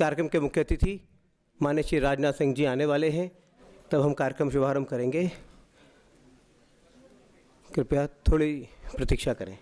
कार्यक्रम के मुख्य अतिथि माननीय श्री राजनाथ सिंह जी आने वाले हैं, तब हम कार्यक्रम शुभारंभ करेंगे। कृपया थोड़ी प्रतीक्षा करें।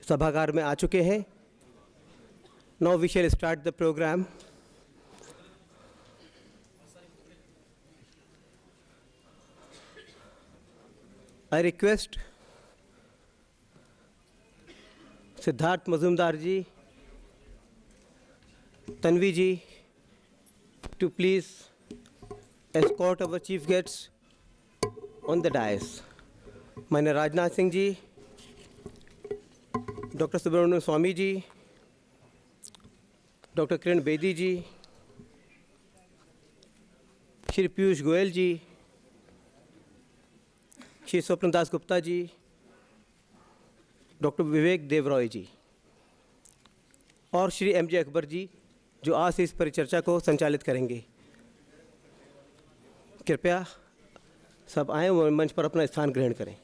सभागार में आ चुके हैं। Now we shall start the programme. I request Siddharth Majumdar ji, Tanvi ji to please escort our chief guests on the dais. माननीय राजनाथ सिंह जी, डॉक्टर सुब्रमण्यम स्वामी जी, डॉक्टर किरण बेदी जी, श्री पीयूष गोयल जी, श्री स्वप्न दास गुप्ता जी, डॉक्टर विवेक देवरॉय जी और श्री एम.जे. अकबर जी, जो आज से इस परिचर्चा को संचालित करेंगे। कृपया सब आएँ और मंच पर अपना स्थान ग्रहण करें।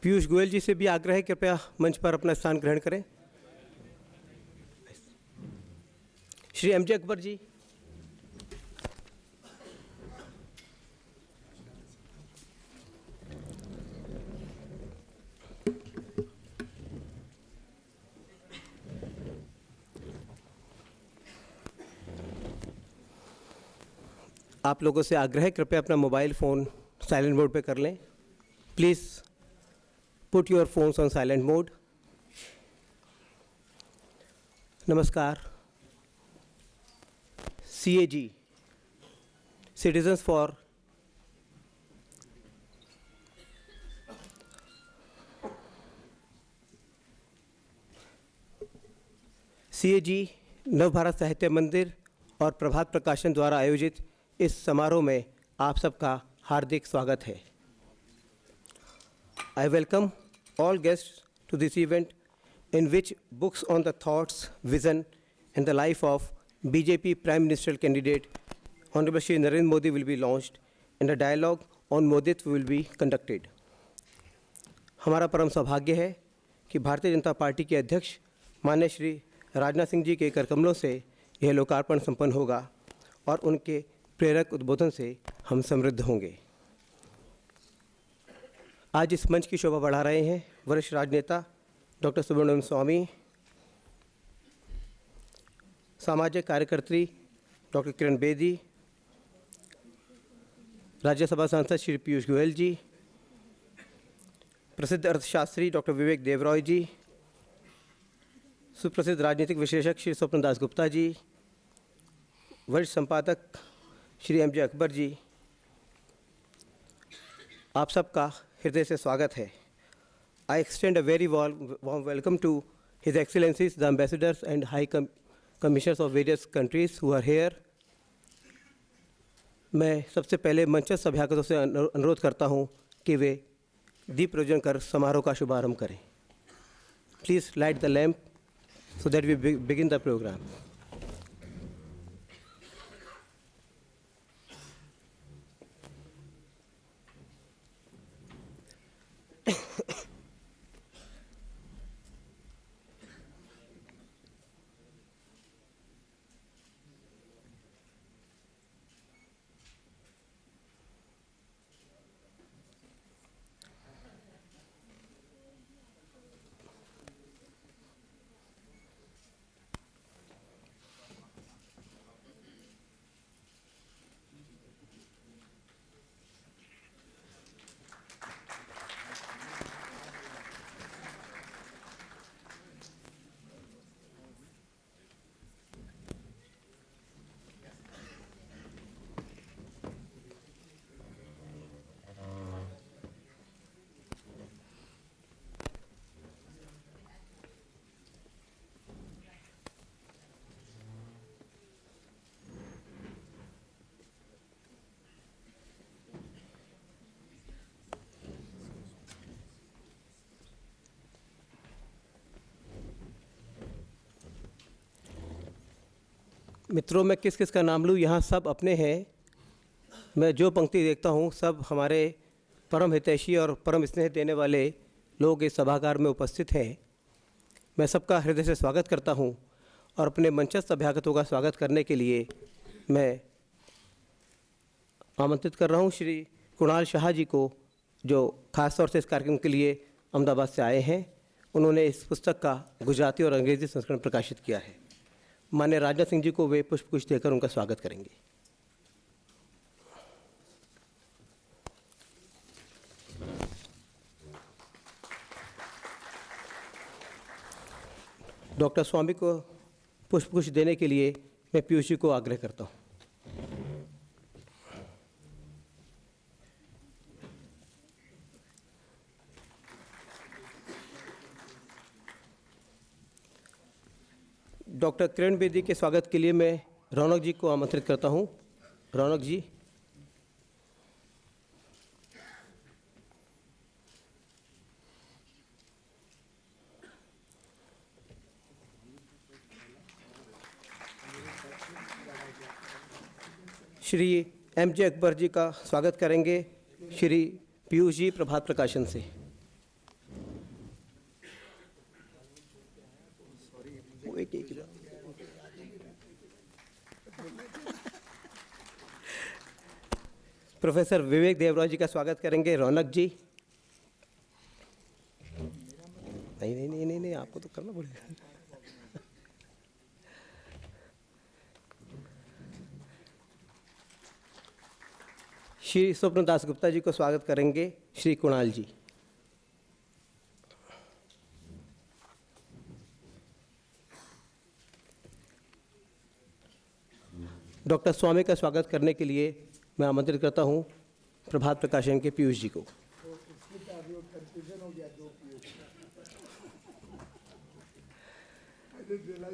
पीयूष गोयल जी से भी आग्रह है, कृपया मंच पर अपना स्थान ग्रहण करें। श्री एम.जे. अकबर जी, आप लोगों से आग्रह है, कृपया अपना मोबाइल फ़ोन साइलेंट मोड पे कर लें। Please put your phones on silent mode. नमस्कार। CAG, Citizens for CAG नव भारत साहित्य मंदिर और प्रभात प्रकाशन द्वारा आयोजित इस समारोह में आप सबका हार्दिक स्वागत है। I welcome all guests to this event in which books on the thoughts, vision and the life of BJP Prime Ministerial candidate Honorable Shri Narendra Modi will be launched and a dialogue on Moditva will be conducted. हमारा परम सौभाग्य है कि Bharatiya Janata party के अध्यक्ष माननीय श्री राजनाथ सिंह जी के करकमलों से यह लोकार्पण संपन्न होगा और उनके प्रेरक उद्बोधन से हम समृद्ध होंगे। आज इस मंच की शोभा बढ़ा रहे हैं वरिष्ठ राजनेता डॉक्टर सुब्रमण्यम स्वामी, सामाजिक कार्यकर्त्री डॉक्टर किरण बेदी, राज्यसभा सांसद श्री पीयूष गोयल जी, प्रसिद्ध अर्थशास्त्री डॉक्टर विवेक देवरॉय जी, सुप्रसिद्ध राजनीतिक विश्लेषक श्री स्वप्न दास गुप्ता जी, वरिष्ठ संपादक श्री एम जे अकबर जी, आप सबका हृदय से स्वागत है। I extend a very warm welcome to His Excellencies, the ambassadors and high commissioners of various countries who are here. मैं सबसे पहले मंचस्थ अभ्यागतों से अनुरोध करता हूं कि वे दीप प्रज्वलन कर समारोह का शुभारंभ करें। Please light the lamp so that we begin the program. मित्रों, मैं किस किस का नाम लूँ? यहाँ सब अपने हैं। मैं जो पंक्ति देखता हूँ सब हमारे परम हितैषी और परम स्नेह देने वाले लोग इस सभागार में उपस्थित हैं। मैं सबका हृदय से स्वागत करता हूँ और अपने मंचस्थ अभ्यागतों का स्वागत करने के लिए मैं आमंत्रित कर रहा हूँ श्री कुणाल शाह जी को, जो खास तौर से इस कार्यक्रम के लिए अहमदाबाद से आए हैं। उन्होंने इस पुस्तक का गुजराती और अंग्रेजी संस्करण प्रकाशित किया है। माननीय राजनाथ सिंह जी को वे पुष्पगुच्छ देकर उनका स्वागत करेंगे। डॉक्टर स्वामी को पुष्पगुच्छ देने के लिए मैं पीयूष जी को आग्रह करता हूँ। डॉक्टर किरण बेदी के स्वागत के लिए मैं रौनक जी को आमंत्रित करता हूं। रौनक जी। श्री एम जे अकबर जी का स्वागत करेंगे श्री पीयूष जी प्रभात प्रकाशन से। प्रोफेसर विवेक देवरॉय जी का स्वागत करेंगे रौनक जी। नहीं नहीं नहीं नहीं नहीं, आपको तो करना पड़ेगा। श्री स्वप्न दास गुप्ता जी को स्वागत करेंगे श्री कुणाल जी। डॉक्टर स्वामी का स्वागत करने के लिए मैं आमंत्रित करता हूं प्रभात प्रकाशन के पीयूष जी को।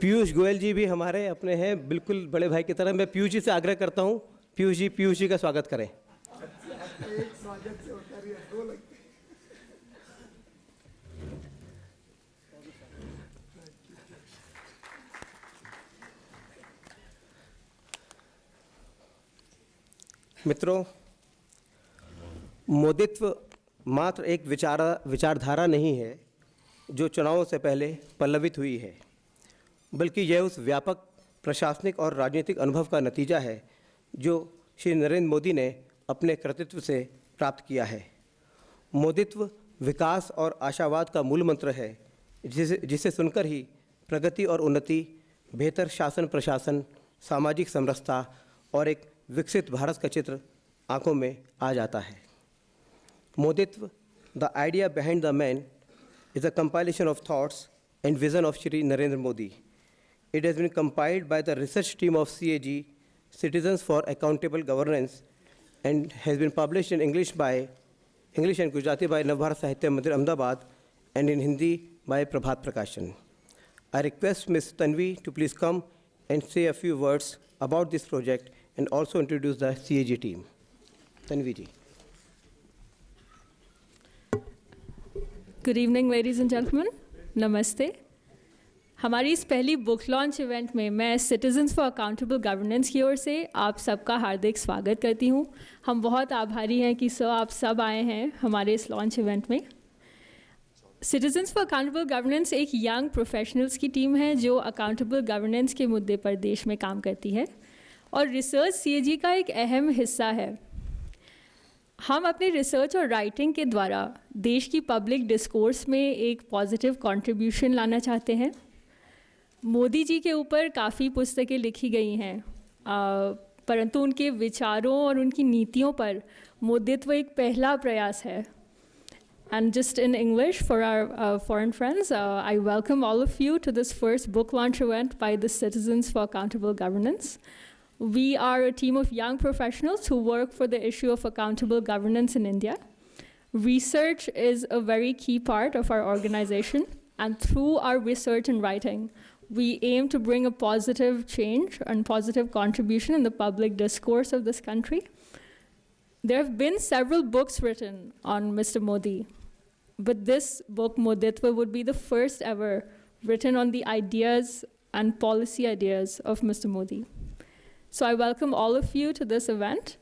पीयूष गोयल जी भी हमारे अपने हैं, बिल्कुल बड़े भाई की तरह। मैं पीयूष जी से आग्रह करता हूं, पीयूष जी का स्वागत करें। मित्रों, मोदित्व मात्र एक विचारधारा नहीं है जो चुनावों से पहले पल्लवित हुई है, बल्कि यह उस व्यापक प्रशासनिक और राजनीतिक अनुभव का नतीजा है जो श्री नरेंद्र मोदी ने अपने कृतित्व से प्राप्त किया है। मोदित्व विकास और आशावाद का मूल मंत्र है, जिसे सुनकर ही प्रगति और उन्नति, बेहतर शासन प्रशासन, सामाजिक समरसता और एक विकसित भारत का चित्र आंखों में आ जाता है। Moditva, the idea behind the man, is a compilation of thoughts and vision of Shri Narendra Modi. It has been compiled by the research team of CAG, Citizens for Accountable Governance, and has been published in English and Gujarati by Navbharat Sahitya Mandir, Ahmedabad, and in Hindi by Prabhat Prakashan. I request Ms. Tanvi to please come and say a few words about this project and also introduce the CAG team. Tanvi ji. Good evening ladies and gentleman, नमस्ते। हमारी इस पहली book launch event में मैं citizens for accountable governance की ओर से आप सबका हार्दिक स्वागत करती हूँ। हम बहुत आभारी हैं कि आप सब आए हैं हमारे इस लॉन्च इवेंट में। सिटीजन्स फॉर अकाउंटेबल गवर्नेंस एक यंग प्रोफेशनल्स की टीम है जो अकाउंटेबल गवर्नेंस के मुद्दे पर देश में काम करती है और रिसर्च सीएजी का एक अहम हिस्सा है। हम अपने रिसर्च और राइटिंग के द्वारा देश की पब्लिक डिस्कोर्स में एक पॉजिटिव कंट्रीब्यूशन लाना चाहते हैं। मोदी जी के ऊपर काफ़ी पुस्तकें लिखी गई हैं, परंतु उनके विचारों और उनकी नीतियों पर मोदित्व एक पहला प्रयास है। And just in English for our foreign friends, I welcome all of you to this first book launch event by the Citizens for Accountable Governance. We are a team of young professionals who work for the issue of accountable governance in India. Research is a very key part of our organization, and through our research and writing, we aim to bring a positive change and positive contribution in the public discourse of this country. There have been several books written on Mr. Modi, but this book, Moditva, would be the first ever written on the ideas and policy ideas of Mr. Modi. So I welcome all of you to this event.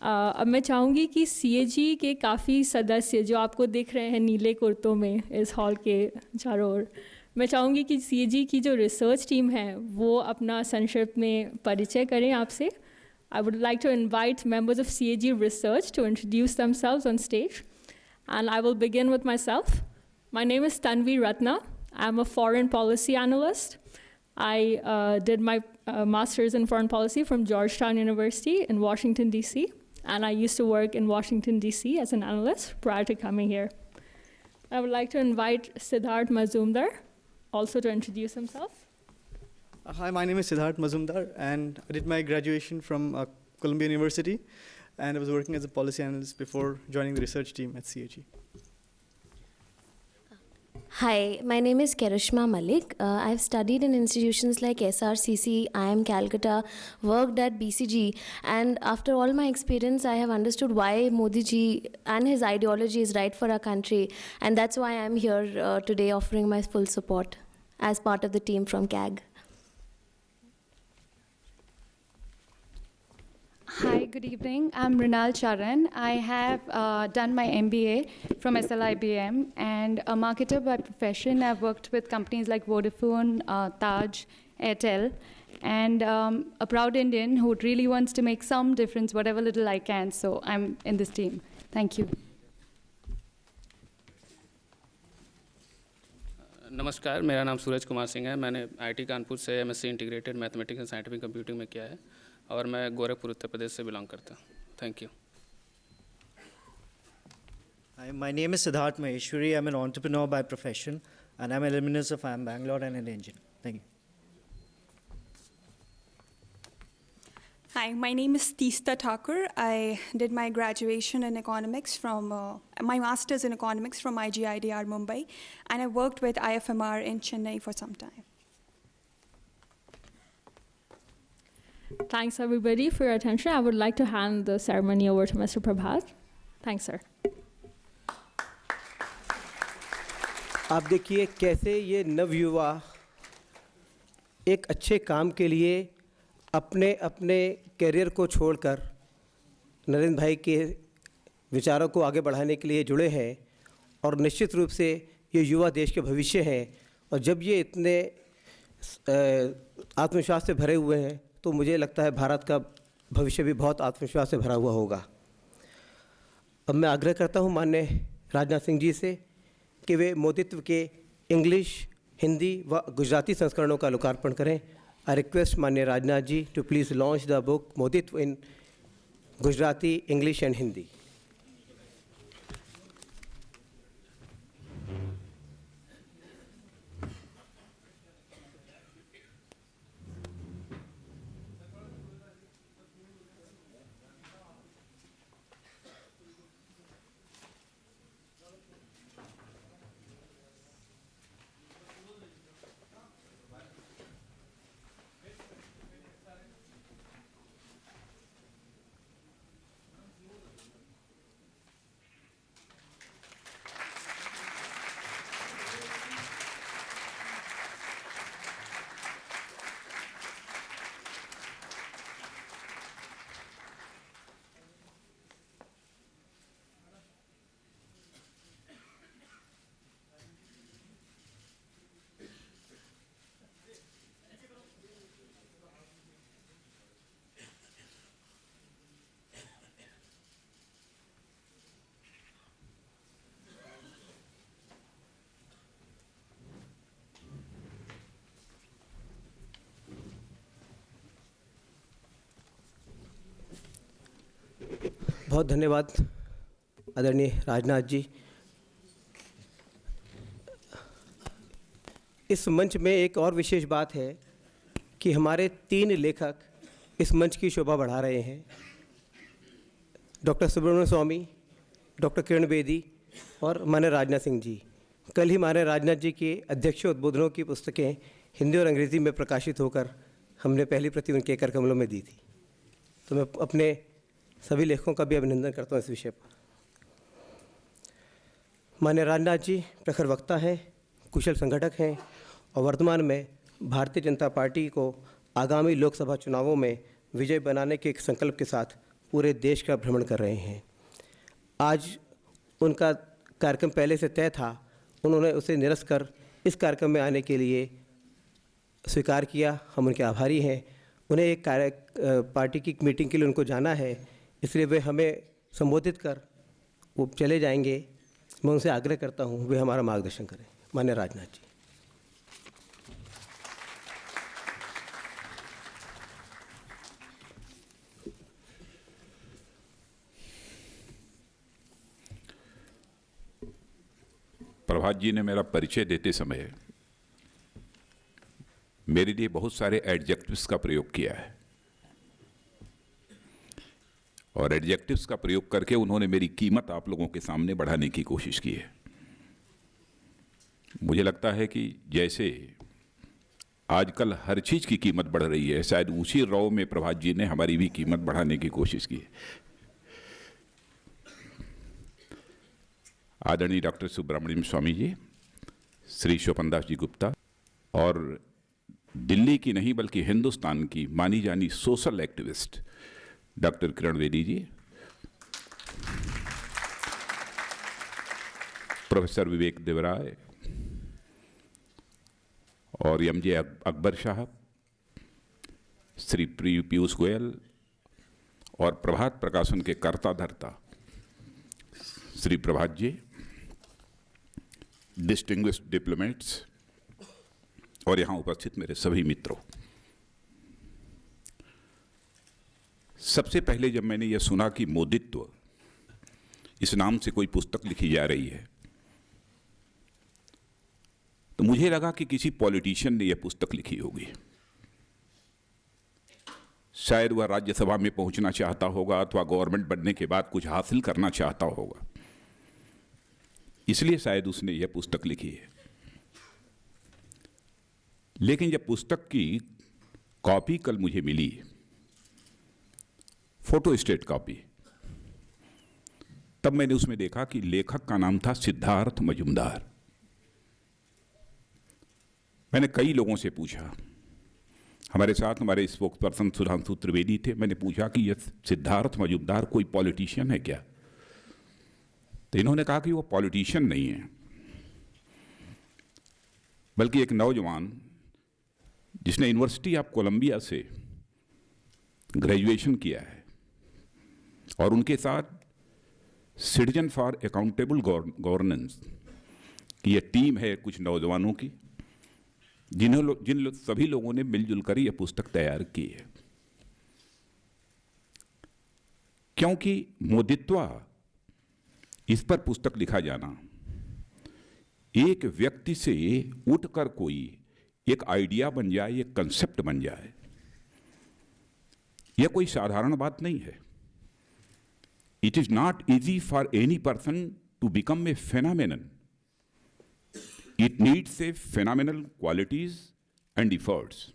अब मैं चाहूँगी कि CAG के काफ़ी सदस्य जो आपको दिख रहे हैं नीले कुर्तों में इस हॉल के चारों ओर, मैं चाहूँगी कि CAG की जो रिसर्च टीम है वो अपना संक्षिप्त में परिचय करें आपसे। I would like to invite members of CAG Research to introduce themselves on stage. And I will begin with myself. My name is Tanvi Ratna. I'm a foreign policy analyst. I did my master's in foreign policy from Georgetown University in Washington, D.C. And I used to work in Washington, D.C. as an analyst prior to coming here. I would like to invite Siddharth Mazumdar also to introduce himself. Hi, my name is Siddharth Mazumdar, and I did my graduation from Columbia University, and I was working as a policy analyst before joining the research team at CAG. Hi, my name is Karishma Malik. I've studied in institutions like SRCC, IIM Calcutta, worked at BCG, and after all my experience, I have understood why Modi ji and his ideology is right for our country, and that's why I'm here today offering my full support as part of the team from CAG. Hi, good evening. I'm Rinal Charan. I have done my MBA from SLIBM and a marketer by profession. I've worked with companies like Vodafone, Taj, Airtel, and a proud Indian who really wants to make some difference, whatever little I can. So I'm in this team. Thank you. नमस्कार, मेरा नाम सूरज कुमार सिंह है। मैंने IT Kanpur से MSc integrated mathematics and scientific computing में किया है और मैं गोरखपुर उत्तर प्रदेश से बिलोंग करता हूँ। Thank you. Hi, my name is Siddharth Maheshwari. I'm an entrepreneur by profession, and I'm an alumnus of IIM Bangalore and an engineer. Thank you. Hi, my name is Teesta Thakur. I did my graduation in economics from, my master's in economics from IGIDR Mumbai, and I worked with IFMR in Chennai for some time. Thanks everybody for your attention. I would like to hand the ceremony over to Mr. Prabhat. Thanks, sir. आप देखिए कैसे ये नवयुवा एक अच्छे काम के लिए अपने अपने करियर को छोड़कर नरेंद्र भाई के विचारों को आगे बढ़ाने के लिए जुड़े हैं और निश्चित रूप से ये युवा देश के भविष्य हैं। और जब ये इतने आत्मविश्वास से भरे हुए हैं तो मुझे लगता है भारत का भविष्य भी बहुत आत्मविश्वास से भरा हुआ होगा। अब मैं आग्रह करता हूँ माननीय राजनाथ सिंह जी से कि वे मोदित्व के इंग्लिश, हिंदी व गुजराती संस्करणों का लोकार्पण करें। आई रिक्वेस्ट माननीय Rajnath ji to please launch the book Moditva in Gujarati, English and Hindi. बहुत धन्यवाद आदरणीय राजनाथ जी। इस मंच में एक और विशेष बात है कि हमारे 3 लेखक इस मंच की शोभा बढ़ा रहे हैं। डॉक्टर सुब्रमण्यम स्वामी, डॉक्टर किरण बेदी और माननीय राजनाथ सिंह जी। कल ही माननीय राजनाथ जी के अध्यक्ष उद्बोधनों की पुस्तकें हिंदी और अंग्रेज़ी में प्रकाशित होकर हमने पहली प्रति उनके कर कमलों में दी थी। तो मैं अपने सभी लेखकों का भी अभिनंदन करता हूँ इस विषय पर। माननीय राजनाथ जी प्रखर वक्ता हैं, कुशल संगठक हैं और वर्तमान में भारतीय जनता पार्टी को आगामी लोकसभा चुनावों में विजय बनाने के एक संकल्प के साथ पूरे देश का भ्रमण कर रहे हैं। आज उनका कार्यक्रम पहले से तय था, उन्होंने उसे निरस्त कर इस कार्यक्रम में आने के लिए स्वीकार किया। हम उनके आभारी हैं। उन्हें एक पार्टी की मीटिंग के लिए उनको जाना है, इसलिए वे हमें संबोधित कर वो चले जाएंगे। मैं उनसे आग्रह करता हूँ वे हमारा मार्गदर्शन करें। माननीय राजनाथ जी। प्रभात जी ने मेरा परिचय देते समय मेरे लिए बहुत सारे एडजेक्टिव्स का प्रयोग किया है और एडजेक्टिव्स का प्रयोग करके उन्होंने मेरी कीमत आप लोगों के सामने बढ़ाने की कोशिश की है। मुझे लगता है कि जैसे आजकल हर चीज़ की कीमत बढ़ रही है, शायद उसी रौ में प्रभात जी ने हमारी भी कीमत बढ़ाने की कोशिश की है। आदरणीय डॉक्टर सुब्रमण्यम स्वामी जी, श्री स्वपन दास जी गुप्ता और दिल्ली की नहीं बल्कि हिंदुस्तान की मानी जानी social activist doctor Kiran Bedi जी, प्रोफेसर विवेक देवराय और एमजे अकबर साहब, श्री पीयूष गोयल और प्रभात प्रकाशन के कर्ता धर्ता श्री प्रभात जी, डिस्टिंग्विश्ड डिप्लोमेट्स और यहाँ उपस्थित मेरे सभी मित्रों। सबसे पहले जब मैंने यह सुना कि मोदित्व इस नाम से कोई पुस्तक लिखी जा रही है तो मुझे लगा कि किसी पॉलिटिशियन ने यह पुस्तक लिखी होगी। शायद वह राज्यसभा में पहुंचना चाहता होगा अथवा गवर्नमेंट बनने के बाद कुछ हासिल करना चाहता होगा, इसलिए शायद उसने यह पुस्तक लिखी है। लेकिन जब पुस्तक की कॉपी कल मुझे मिली, फोटो स्टेट कॉपी, तब मैंने उसमें देखा कि लेखक का नाम था सिद्धार्थ मजूमदार। मैंने कई लोगों से पूछा, हमारे साथ हमारे स्पोक्स पर्सन सुधांशु त्रिवेदी थे, मैंने पूछा कि यह सिद्धार्थ मजूमदार कोई पॉलिटिशियन है क्या? तो इन्होंने कहा कि वो पॉलिटिशियन नहीं है, बल्कि एक नौजवान जिसने यूनिवर्सिटी ऑफ कोलंबिया से ग्रेजुएशन किया है और उनके साथ सिटीजन फॉर अकाउंटेबल गवर्नेंस कि यह टीम है कुछ नौजवानों की, सभी लोगों ने मिलजुल कर यह पुस्तक तैयार की है। क्योंकि मोदित्वा, इस पर पुस्तक लिखा जाना, एक व्यक्ति से उठकर कोई एक आइडिया बन जाए, एक कंसेप्ट बन जाए, यह कोई साधारण बात नहीं है। It is not easy for any person to become a phenomenon. It needs a phenomenal qualities and efforts.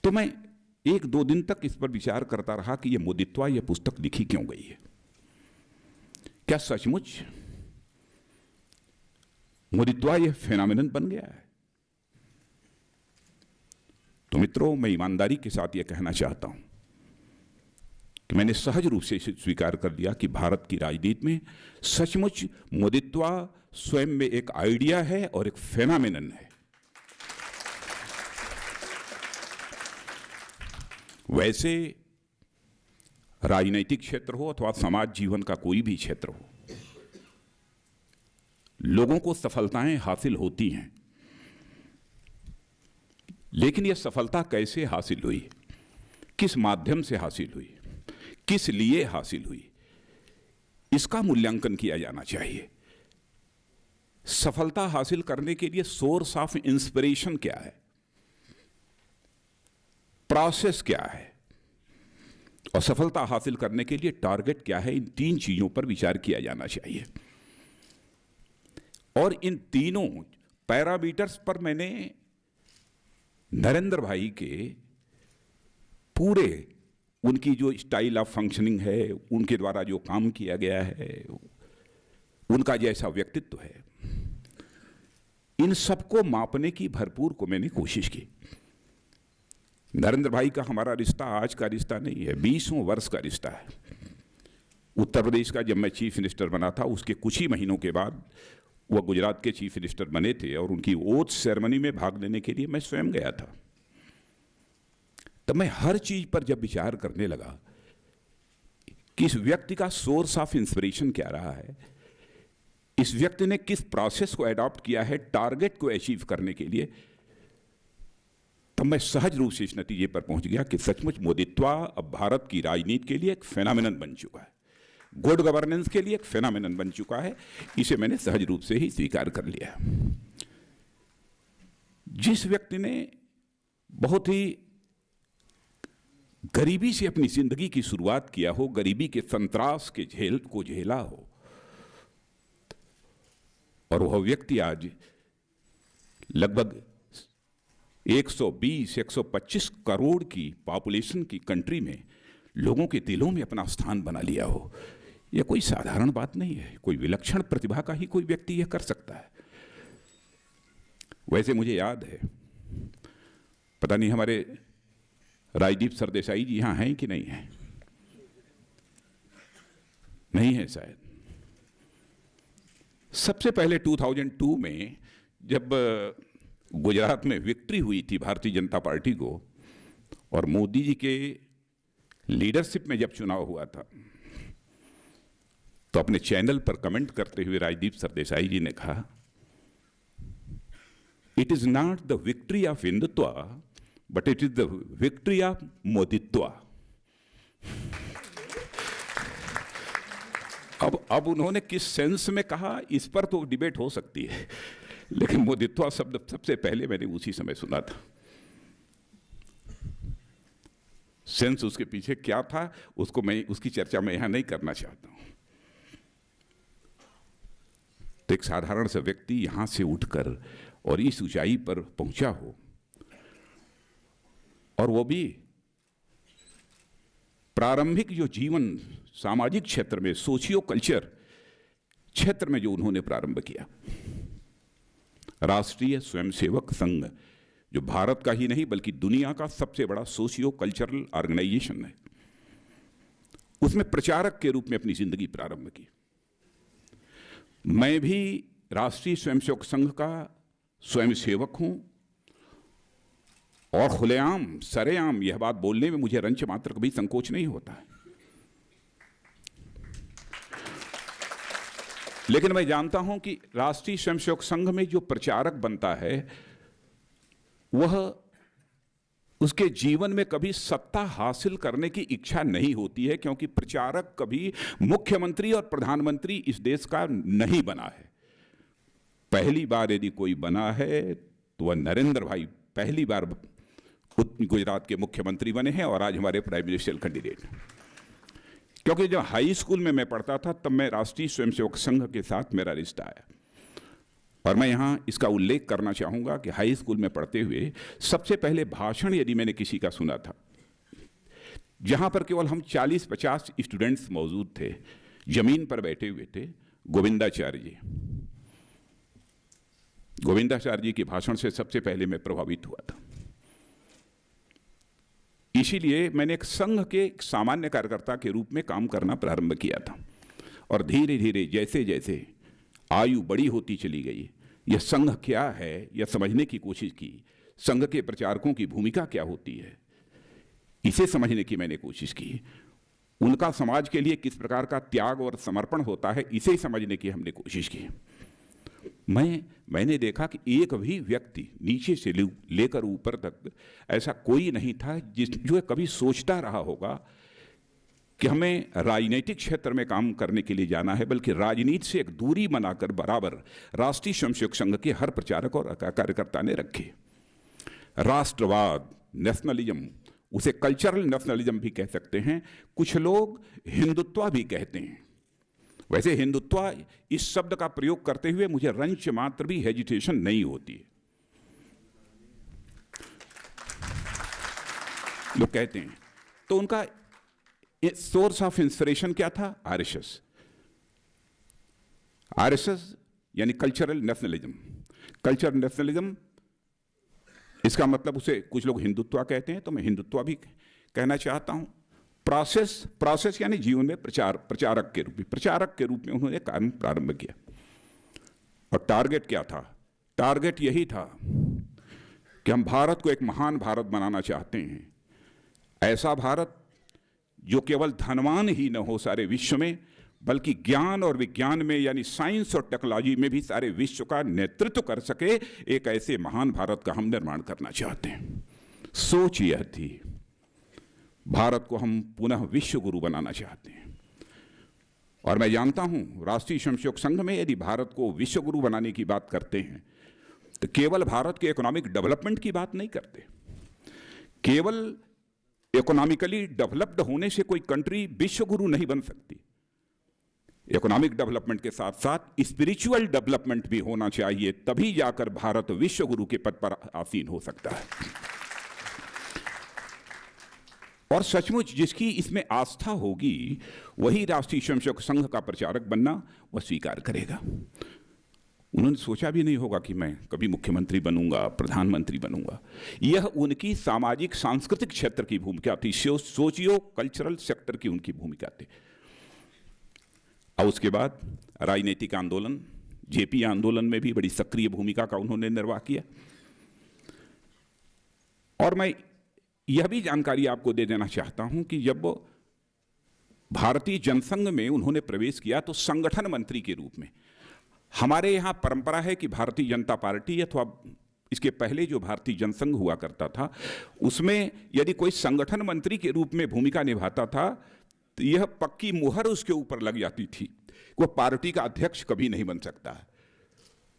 तो मैं 1-2 दिन तक इस पर विचार करता रहा कि यह मोदित्वा, यह पुस्तक लिखी क्यों गई है। क्या सचमुच मोदित्वा यह फेनोमेनन बन गया है? तो मित्रों, मैं ईमानदारी के साथ यह कहना चाहता हूं कि मैंने सहज रूप से इसे स्वीकार कर लिया कि भारत की राजनीति में सचमुच मोदित्वा स्वयं में एक आइडिया है और एक फेनोमेनन है। वैसे राजनीतिक क्षेत्र हो अथवा समाज जीवन का कोई भी क्षेत्र हो, लोगों को सफलताएं हासिल होती हैं, लेकिन यह सफलता कैसे हासिल हुई, किस माध्यम से हासिल हुई, किस लिए हासिल हुई, इसका मूल्यांकन किया जाना चाहिए। सफलता हासिल करने के लिए सोर्स ऑफ इंस्पिरेशन क्या है, प्रोसेस क्या है, और सफलता हासिल करने के लिए टारगेट क्या है, इन 3 चीजों पर विचार किया जाना चाहिए। और इन तीनों पैरामीटर्स पर मैंने नरेंद्र भाई के पूरे, उनकी जो स्टाइल ऑफ फंक्शनिंग है, उनके द्वारा जो काम किया गया है, उनका जैसा व्यक्तित्व है, इन सबको मापने की भरपूर को मैंने कोशिश की। नरेंद्र भाई का हमारा रिश्ता आज का रिश्ता नहीं है, 20वें वर्ष का रिश्ता है। उत्तर प्रदेश का जब मैं चीफ मिनिस्टर बना था, उसके कुछ ही महीनों के बाद वह गुजरात के चीफ मिनिस्टर बने थे और उनकी ओथ सेरेमनी में भाग लेने के लिए मैं स्वयं गया था। तब मैं हर चीज पर जब विचार करने लगा कि इस व्यक्ति का सोर्स ऑफ इंस्पिरेशन क्या रहा है, इस व्यक्ति ने किस प्रोसेस को एडॉप्ट किया है टारगेट को अचीव करने के लिए, तब मैं सहज रूप से इस नतीजे पर पहुंच गया कि सचमुच मोदित्वा अब भारत की राजनीति के लिए एक फेनोमेनन बन चुका है, गुड गवर्नेंस के लिए एक फेनोमेनन बन चुका है। इसे मैंने सहज रूप से ही स्वीकार कर लिया। जिस व्यक्ति ने बहुत ही गरीबी से अपनी जिंदगी की शुरुआत किया हो, गरीबी के संत्रास के झेल को झेला हो, और वह व्यक्ति आज लगभग 120-125 करोड़ की पॉपुलेशन की कंट्री में लोगों के दिलों में अपना स्थान बना लिया हो, यह कोई साधारण बात नहीं है। कोई विलक्षण प्रतिभा का ही कोई व्यक्ति यह कर सकता है। वैसे मुझे याद है, पता नहीं हमारे राजदीप सरदेसाई जी यहां हैं कि नहीं हैं, नहीं है शायद। सबसे पहले 2002 में जब गुजरात में विक्ट्री हुई थी भारतीय जनता पार्टी को, और मोदी जी के लीडरशिप में जब चुनाव हुआ था, तो अपने चैनल पर कमेंट करते हुए राजदीप सरदेसाई जी ने कहा, it is not the victory of Hindutva but it is the victory of Moditva. अब उन्होंने किस सेंस में कहा, इस पर तो डिबेट हो सकती है, लेकिन मोदित्वा शब्द सबसे पहले मैंने उसी समय सुना था। सेंस उसके पीछे क्या था, उसको मैं, उसकी चर्चा मैं यहां नहीं करना चाहता हूं। तो एक साधारण सा व्यक्ति यहां से उठकर और इस ऊंचाई पर पहुंचा हो, और वो भी प्रारंभिक जो जीवन सामाजिक क्षेत्र में, सोशियो कल्चर क्षेत्र में जो उन्होंने प्रारंभ किया, राष्ट्रीय स्वयंसेवक संघ, जो भारत का ही नहीं बल्कि दुनिया का सबसे बड़ा सोशियो कल्चरल ऑर्गेनाइजेशन है, उसमें प्रचारक के रूप में अपनी जिंदगी प्रारंभ की। मैं भी राष्ट्रीय स्वयंसेवक संघ का स्वयंसेवक हूं, और खुलेआम सरेआम यह बात बोलने में मुझे रंच मात्र कभी संकोच नहीं होता है। लेकिन मैं जानता हूं कि राष्ट्रीय स्वयंसेवक संघ में जो प्रचारक बनता है वह उसके जीवन में कभी सत्ता हासिल करने की इच्छा नहीं होती है, क्योंकि प्रचारक कभी मुख्यमंत्री और प्रधानमंत्री इस देश का नहीं बना है। पहली बार यदि कोई बना है तो वह नरेंद्र भाई पहली बार गुजरात के मुख्यमंत्री बने हैं और आज हमारे प्राइम मिनिस्टर कैंडिडेट। क्योंकि जब हाई स्कूल में मैं पढ़ता था तब मैं राष्ट्रीय स्वयंसेवक संघ के साथ मेरा रिश्ता आया, और मैं यहाँ इसका उल्लेख करना चाहूँगा कि हाई स्कूल में पढ़ते हुए सबसे पहले भाषण यदि मैंने किसी का सुना था, जहाँ पर केवल हम 40-50 स्टूडेंट्स मौजूद थे, जमीन पर बैठे हुए थे, गोविंदाचार्य जी। गोविंदाचार्य जी के भाषण से सबसे पहले मैं प्रभावित हुआ था। इसीलिए मैंने एक संघ के एक सामान्य कार्यकर्ता के रूप में काम करना प्रारंभ किया था, और धीरे धीरे जैसे जैसे आयु बड़ी होती चली गई, यह संघ क्या है यह समझने की कोशिश की, संघ के प्रचारकों की भूमिका क्या होती है इसे समझने की मैंने कोशिश की, उनका समाज के लिए किस प्रकार का त्याग और समर्पण होता है इसे समझने की हमने कोशिश की। मैंने देखा कि एक भी व्यक्ति नीचे से लेकर ऊपर तक ऐसा कोई नहीं था जो कभी सोचता रहा होगा कि हमें राजनीतिक क्षेत्र में काम करने के लिए जाना है, बल्कि राजनीति से एक दूरी बनाकर बराबर राष्ट्रीय स्वयंसेवक संघ के हर प्रचारक और कार्यकर्ता ने रखे। राष्ट्रवाद, नेशनलिज्म, उसे कल्चरल नेशनलिज्म भी कह सकते हैं, कुछ लोग हिंदुत्व भी कहते हैं। वैसे हिंदुत्व इस शब्द का प्रयोग करते हुए मुझे रंच मात्र भी हेजिटेशन नहीं होती है। लोग कहते हैं, तो उनका सोर्स ऑफ इंस्पिरेशन क्या था? आरएसएस। आरएसएस यानी कल्चरल नेशनलिज्म। कल्चरल नेशनलिज्म इसका मतलब उसे कुछ लोग हिंदुत्व कहते हैं, तो मैं हिंदुत्व भी कहना चाहता हूं। प्रोसेस यानी जीवन में प्रचारक के रूप में उन्होंने काम प्रारंभ किया। और टारगेट क्या था? टारगेट यही था कि हम भारत को एक महान भारत बनाना चाहते हैं, ऐसा भारत जो केवल धनवान ही न हो सारे विश्व में, बल्कि ज्ञान और विज्ञान में यानी साइंस और टेक्नोलॉजी में भी सारे विश्व का नेतृत्व कर सके। एक ऐसे महान भारत का हम निर्माण करना चाहते हैं। सोच यह थी, भारत को हम पुनः विश्व गुरु बनाना चाहते हैं। और मैं जानता हूं राष्ट्रीय स्वयंसेवक संघ में यदि भारत को विश्व गुरु बनाने की बात करते हैं तो केवल भारत के इकोनॉमिक डेवलपमेंट की बात नहीं करते। केवल इकोनॉमिकली डेवलप्ड होने से कोई कंट्री विश्व गुरु नहीं बन सकती। इकोनॉमिक डेवलपमेंट के साथ साथ स्पिरिचुअल डेवलपमेंट भी होना चाहिए, तभी जाकर भारत विश्व गुरु के पद पर आसीन हो सकता है। और सचमुच जिसकी इसमें आस्था होगी वही राष्ट्रीय स्वयंसेवक संघ का प्रचारक बनना वह स्वीकार करेगा। उन्होंने सोचा भी नहीं होगा कि मैं कभी मुख्यमंत्री बनूंगा, प्रधानमंत्री बनूंगा। यह उनकी सामाजिक सांस्कृतिक क्षेत्र की भूमिका थी, सोशियो कल्चरल सेक्टर की उनकी भूमिका थी। और उसके बाद राजनीतिक आंदोलन, जेपी आंदोलन में भी बड़ी सक्रिय भूमिका का उन्होंने निर्वाह किया। और मैं यह भी जानकारी आपको दे देना चाहता हूं कि जब भारतीय जनसंघ में उन्होंने प्रवेश किया तो संगठन मंत्री के रूप में, हमारे यहाँ परंपरा है कि भारतीय जनता पार्टी अथवा इसके पहले जो भारतीय जनसंघ हुआ करता था उसमें यदि कोई संगठन मंत्री के रूप में भूमिका निभाता था तो यह पक्की मुहर उसके ऊपर लग जाती थी, वह पार्टी का अध्यक्ष कभी नहीं बन सकता है,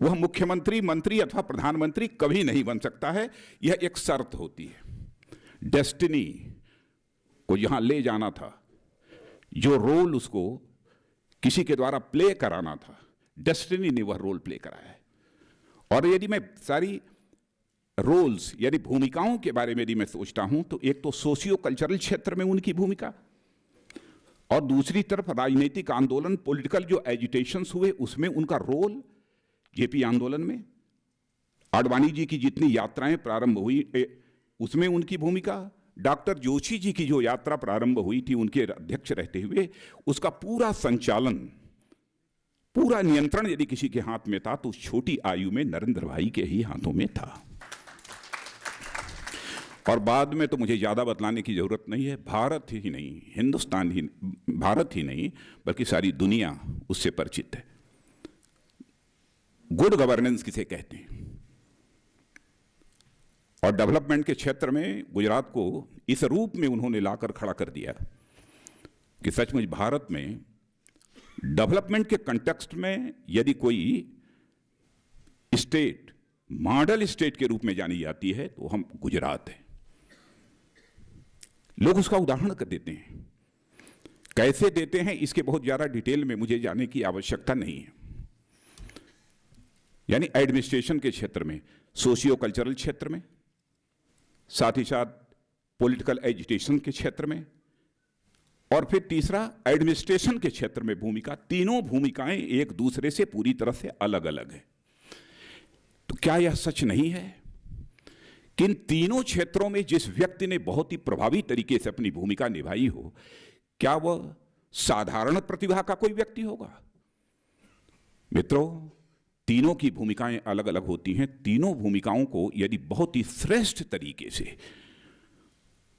वह मुख्यमंत्री, मंत्री अथवा प्रधानमंत्री कभी नहीं बन सकता है। यह एक शर्त होती है। डेस्टिनी को जहां ले जाना था, जो रोल उसको किसी के द्वारा प्ले कराना था, डेस्टिनी ने वह रोल प्ले कराया है। और यदि मैं सारी रोल्स यानी भूमिकाओं के बारे में यदि मैं सोचता हूं तो एक तो सोशियो कल्चरल क्षेत्र में उनकी भूमिका, और दूसरी तरफ राजनीतिक आंदोलन, पॉलिटिकल जो एजिटेशंस हुए उसमें उनका रोल, जेपी आंदोलन में आडवाणी जी की जितनी यात्राएं प्रारंभ हुई उसमें उनकी भूमिका, डॉक्टर जोशी जी की जो यात्रा प्रारंभ हुई थी उनके अध्यक्ष रहते हुए, उसका पूरा संचालन, पूरा नियंत्रण यदि किसी के हाथ में था तो उस छोटी आयु में नरेंद्र भाई के ही हाथों में था। और बाद में तो मुझे ज़्यादा बतलाने की ज़रूरत नहीं है, भारत ही नहीं, हिंदुस्तान ही, भारत ही नहीं बल्कि सारी दुनिया उससे परिचित है। गुड गवर्नेंस किसे कहते हैं। और डेवलपमेंट के क्षेत्र में गुजरात को इस रूप में उन्होंने लाकर खड़ा कर दिया कि सचमुच भारत में डेवलपमेंट के कंटेक्स्ट में यदि कोई स्टेट मॉडल स्टेट के रूप में जानी जाती है तो हम गुजरात हैं। लोग उसका उदाहरण कर देते हैं, कैसे देते हैं इसके बहुत ज्यादा डिटेल में मुझे जाने की आवश्यकता नहीं है। यानी एडमिनिस्ट्रेशन के क्षेत्र में, सोशियो कल्चरल क्षेत्र में, साथ ही साथ पॉलिटिकल एजुटेशन के क्षेत्र में, और फिर तीसरा एडमिनिस्ट्रेशन के क्षेत्र में भूमिका, तीनों भूमिकाएं एक दूसरे से पूरी तरह से अलग अलग है। तो क्या यह सच नहीं है कि इन तीनों क्षेत्रों में जिस व्यक्ति ने बहुत ही प्रभावी तरीके से अपनी भूमिका निभाई हो, क्या वह साधारण प्रतिभा का कोई व्यक्ति होगा? मित्रों, तीनों की भूमिकाएं अलग अलग होती हैं। तीनों भूमिकाओं को यदि बहुत ही श्रेष्ठ तरीके से